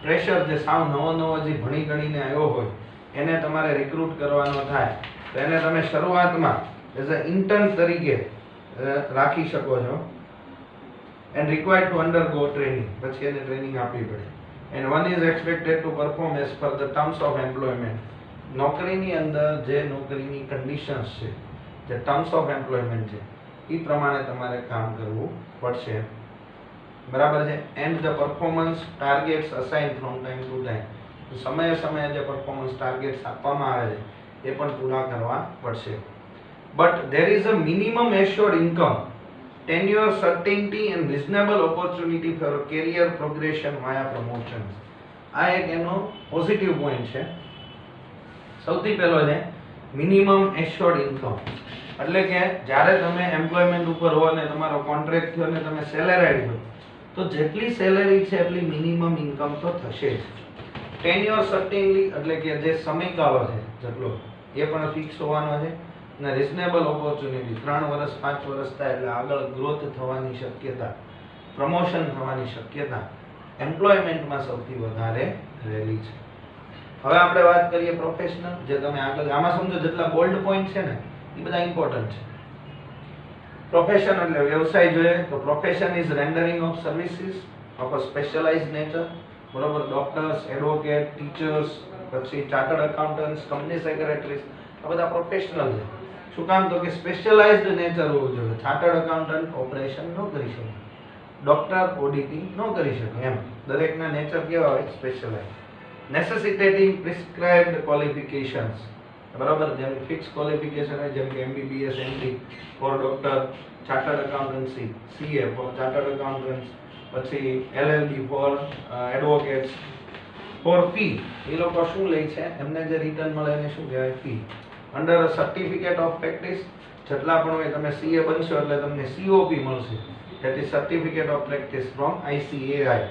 ફ્રેશર જે સાવ નવો જે ભણી ગણીને આવ્યો હોય એને તમારે રિક્રુટ કરવાનો થાય તો એને તમે શરૂઆતમાં એઝ અ ઇન્ટર્ન તરીકે રાખી શકો છો. And required to undergo training. પછી એને ટ્રેનિંગ આપવી પડે. And one is expected to perform as per the terms of employment. નોકરીની અંદર જે નોકરીની કન્ડિશન્સ છે, જે ટર્મ્સ ઓફ એમ્પ્લોયમેન્ટ છે એ પ્રમાણે તમારે કામ કરવું પડશે. બરાબર છે. And the performance targets assign from time to time. સમયે સમયે જે પરફોર્મન્સ ટાર્ગેટ્સ આપવામાં આવે છે એ પણ પૂરા કરવા પડશે. But there is a minimum assured income, tenure certainty and reasonable opportunity for career progression via promotion. આ એક એનો પોઝિટિવ પોઈન્ટ છે. સૌથી પહેલો છે મિનિમમ એશ્યોર્ડ ઇન્કમ. એટલે કે જ્યારે તમે એમ્પ્લોયમેન્ટ ઉપર હો અને તમારો કોન્ટ્રાક્ટ થયો અને તમે સેલેરાઇડ છો તો જેટલી સેલેરી છે એટલી મિનિમમ ઇન્કમ તો થશે જ. ટેન્યોર સર્ટેનલી એટલે કે જે સમયગાળો છે જેટલો એ પણ ફિક્સ હોવાનો છે. અને રિઝનેબલ ઓપોર્ચ્યુનિટી 3 વર્ષ 5 વર્ષ થાય એટલે આગળ ગ્રોથ થવાની શક્યતા, પ્રમોશન થવાની શક્યતા એમ્પ્લોયમેન્ટમાં સૌથી વધારે રહેલી છે. હવે આપણે વાત કરીએ પ્રોફેશનલ. જે તમે આગળ આમાં સમજો જેટલા બોલ્ડ પોઈન્ટ છે ને એ બધા ઇમ્પોર્ટન્ટ છે. પ્રોફેશન એટલે વ્યવસાય જોઈએ તો profession is rendering of services of a specialized nature. બરોબર, ડોક્ટર્સ, એડવોકેટ, ટીચર્સ, પછી ચાર્ટર્ડ એકાઉન્ટન્ટ્સ, કંપની સેક્રેટરીઝ, આ બધા પ્રોફેશનલ છે. શું કામ? તો કે સ્પેશિયલાઇઝ્ડ નેચર હોવું જોઈએ. ચાર્ટર્ડ એકાઉન્ટન્ટ ઓપરેશન ન કરી શકે, ડોક્ટર ઓડિટિંગ ન કરી શકે, એમ દરેકના નેચર કેવા હોય? સ્પેશિયલાઇઝ્ડ. Necessitating prescribed qualifications. બરાબર, જેમ ફિક્સ ક્વોલિફિકેશન હોય જેમ કે MBBS, MD for doctor, chartered accountancy, CA for chartered accountants, પછી LLB for advocates. For fee એ લોકો શું લે છે? એમને જે રિટર્ન મળે એને શું કહેવાય? Fee. Under certificate of practice, જેટલા પણ હોય તમે CA બનશો એટલે તમને COP મળશે, that is certificate of practice from ICAI,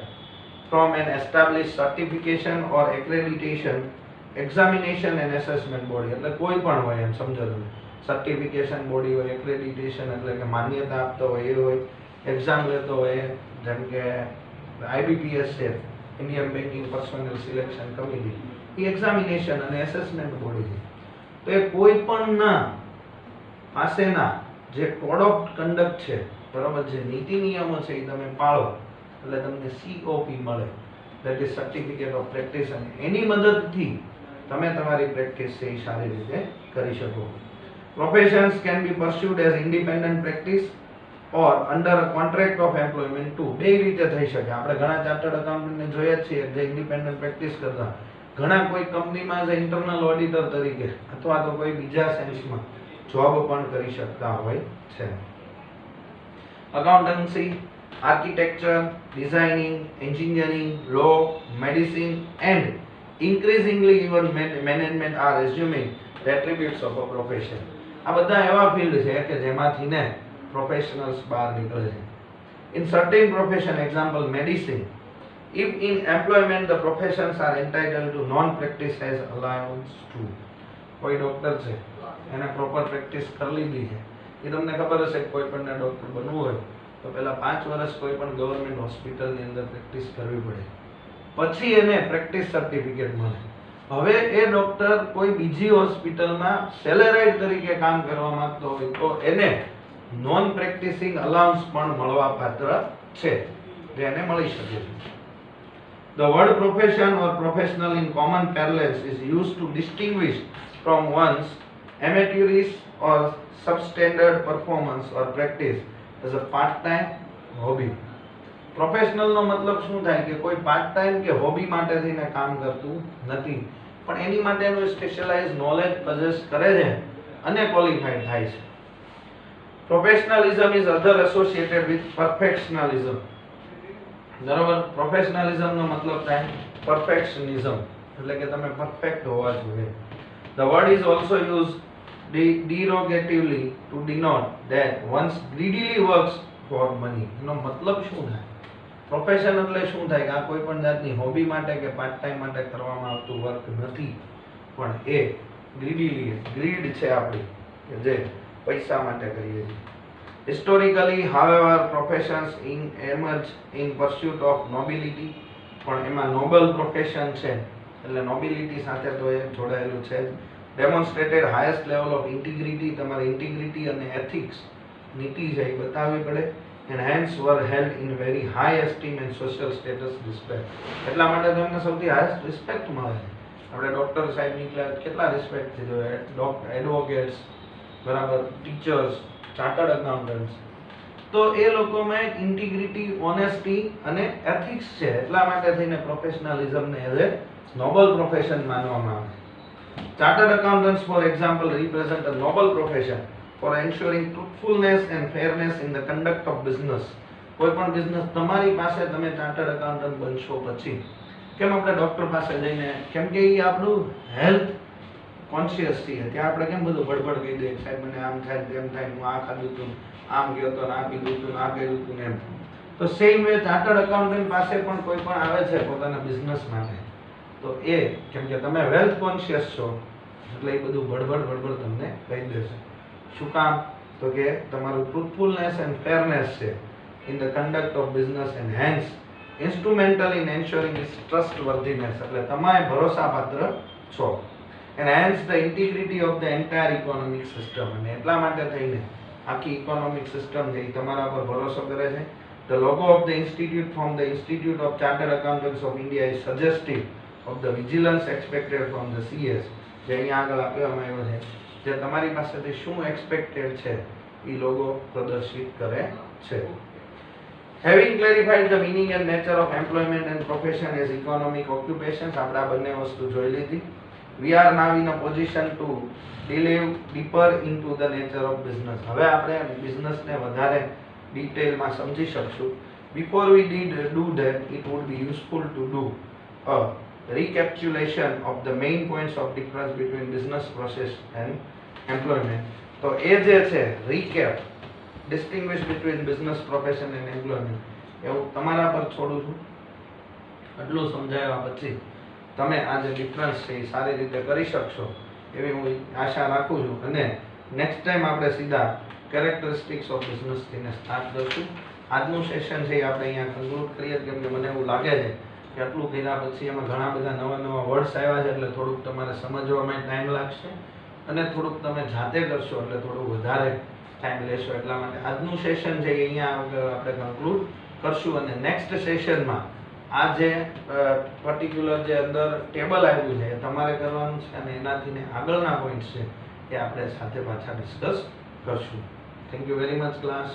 from an established certification or accreditation examination and assessment body. એટલે કોઈ પણ હોય, એમ સમજો તમે, સર્ટિફિકેશન બોડી હોય, એક્રેડિટેશન એટલે કે માન્યતા આપતો હોય એ હોય, એક્ઝામ લેતો હોય જેમ કે IBPS છે, Indian banking personnel selection committee, એ એક્ઝામિનેશન અને એસેસમેન્ટ બોડી છે. તો એ કોઈ પણ ના પાસેના જે કોડ ઓફ કન્ડક્ટ છે, બરાબર, જે નીતિ નિયમો છે એ તમે પાળો એટલે તમને COP મળે, that is certificate of practice. અને એની મદદથી તમે તમારી પ્રેક્ટિસ છે એ સારી રીતે કરી શકો. Professions can be pursued as independent practice or under a contract of employment too. બે રીતે થઈ શકે. આપણે ઘણા ચાર્ટર્ડ એકાઉન્ટન્ટને જોઈએ જ છીએ જે ઇન્ડિપેન્ડન્ટ પ્રેક્ટિસ કરતા, ઘણા કોઈ કંપનીમાં એઝ ઇન્ટરનલ ઓડિટર તરીકે અથવા તો કોઈ બીજા સેન્સમાં જોબ પણ કરી શકતા હોય છે. Accountancy, architecture, designing, engineering, law, medicine and increasingly even management are assuming the attributes of a profession. આ બધા એવા ફિલ્ડ છે કે જેમાંથી ને પ્રોફેશનલ્સ બહાર નીકળે છે. In certain profession, example medicine, if in employment the professions are entitled to non-practice as allowance too. કોઈ ડોક્ટર છે એને પ્રોપર પ્રેક્ટિસ કરી લીધી છે, એ તમને ખબર હશે કોઈ પણ ડોક્ટર બનવું હોય તો પહેલા 5 વર્ષ કોઈ પણ ગવર્મેન્ટ હોસ્પિટલની અંદર પ્રેક્ટિસ કરવી પડે, પછી એને પ્રેક્ટિસ સર્ટિફિકેટ મળે. હવે એ ડોક્ટર કોઈ બીજી હોસ્પિટલમાં સેલેરાઇડ તરીકે કામ કરવા માંગતો હોય તો એને નોન પ્રેક્ટિસિંગ અલાઉન્સ પણ મળવા પાત્ર છે, જે એને મળી શકે છે. The word profession or professional in common parlance is used to distinguish from one's amateurish or substandard performance or practice as a part time hobby. Professional નો મતલબ શું થાય કે કોઈ પાર્ટ ટાઈમ કે હોબી માટે થઈને કામ કરતું નથી, પણ એની માટેનું સ્પેશિયલાઇઝ નોલેજ પોસેસ કરે છે અને ક્વોલિફાઈડ થાય છે. Professionalism is other associated with perfectionism. બરાબર. પ્રોફેશનલિઝમ નો મતલબ થાય પરફેક્શનિઝમ, એટલે કે તમે પરફેક્ટ હોવા જોઈએ. The word is also used derogatively to denote that one greedily works for money. એનો મતલબ શું થાય? પ્રોફેશન એટલે શું થાય કે આ કોઈ પણ જાતની હોબી માટે કે પાર્ટ ટાઈમ માટે કરવામાં આવતું વર્ક નથી, પણ એ ગ્રીડ છે આપણી કે જે પૈસા માટે કરીએ છીએ. Historically, however, professions emerge in pursuit of nobility. પણ એમાં નોબલ પ્રોફેશન છે એટલે નોબિલિટી સાથે તો એ જોડાયેલું છે. Demonstrated highest level of integrity, તમારી ઇન્ટિગ્રિટી અને એથિક્સ નીતિ છે એ બતાવવી પડે. And hence were held in very high esteem and social status respect. એટલા માટે તેમને સૌથી હાઈએસ્ટ રિસ્પેક્ટ મળે છે. આપણે ડોક્ટર સાહેબની કેટલા રિસ્પેક્ટથી જોઈએ, એડવોકેટ્સ, બરાબર, ટીચર્સ, ચાર્ટર્ડ અકાઉન્ટન્ટ્સ. તો એ લોકોમાં એક ઇન્ટિગ્રિટી, ઓનેસ્ટી અને એથિક્સ છે, એટલા માટે થઈને પ્રોફેશનલિઝમને એઝ એ નોબલ પ્રોફેશન માનવામાં આવે. Chartered accountants for example represent a noble profession for ensuring truthfulness and fairness in the conduct of business. કોઈ પણ બિઝનેસ તમારી પાસે તમે ચાર્ટર્ડ અકાઉન્ટન્ટ બનશો પછી કેમ આપણે ડોક્ટર પાસે જઈને, કેમ કે એ આપણું હેલ્થ કોન્શિયસ છીએ, ત્યાં આપણે કેમ બધું બડબડ કહી દઈએ, સાહેબ મને આમ થાય તેમ થાય, હું આ ખાધું હતું, આમ ગયો તો, આ પીધું હતું, આ કર્યું હતું ને એમ. તો સેમ વે ચાર્ટર્ડ અકાઉન્ટન્ટ પાસે પણ કોઈ પણ આવે છે પોતાના બિઝનેસ માટે, તો એ કેમ કે તમે વેલ્થ કોન્શિયસ છો એટલે એ બધું બડબડ તમને કહી દેશે. શું કામ? તો કે તમારું ટ્રુથફુલનેસ એન્ડ ફેરનેસ છે in the conduct of business and hence instrumental in ensuring its trustworthiness, એટલે તમે ભરોસાપાત્ર છો. And hence the integrity of the entire economic system, અને એટલા માટે થઈને આખી ઇકોનોમિક સિસ્ટમ છે એ તમારા પર ભરોસો કરે છે. The logo of the institute from the Institute of Chartered Accountants of India is suggestive of the vigilance expected from the CS. જે અહીંયા આગળ આપવામાં આવ્યો છે, જે તમારી પાસેથી શું એક્સપેક્ટેડ છે એ લોગો પ્રદર્શિત કરે છે. Having clarified the meaning and nature of employment and profession as economic occupations, આપણે આ બંને વસ્તુ જોઈ લીધી. We are now in a position to delve deeper into the nature of business. હવે આપણે બિઝનેસને વધારે ડિટેલમાં સમજી શકશું. Before we do that, it would be useful to do a recapitulation of the main points of difference between business process and employment. તો એ જે છે recap, distinguish between business profession and employment, એવું તમારા પર છોડું છું. આટલું સમજાવ્યા પછી તમે આ જે ડિફરન્સ છે એ સારી રીતે કરી શકશો એવી હું આશા રાખું છું. અને નેક્સ્ટ ટાઈમ આપણે સીધા કેરેક્ટરિસ્ટિક્સ ઓફ બિઝનેસ થઈને સ્ટાર્ટ કરશું. આજનું સેશન છે એ આપણે અહીંયા કન્ક્લુડ કરીએ, કેમ કે મને એવું લાગે છે કે આટલું કર્યા પછી એમાં ઘણા બધા નવા વર્ડ્સ આવ્યા છે, એટલે થોડુંક તમારે સમજવામાં ટાઈમ લાગશે અને થોડુંક તમે જાતે કરશો એટલે થોડું વધારે ટાઈમ લેશો. એટલા માટે આજનું સેશન છે એ અહીંયા આપણે કન્ક્લુડ કરશું. અને નેક્સ્ટ સેશનમાં આ જે પર્ટિક્યુલર જે અંદર ટેબલ આવ્યું છે એ તમારે કરવાનું છે, અને એનાથી આગળના પોઈન્ટ્સ છે એ આપણે સાથે પાછા ડિસ્કસ કરશું. Thank you very much class.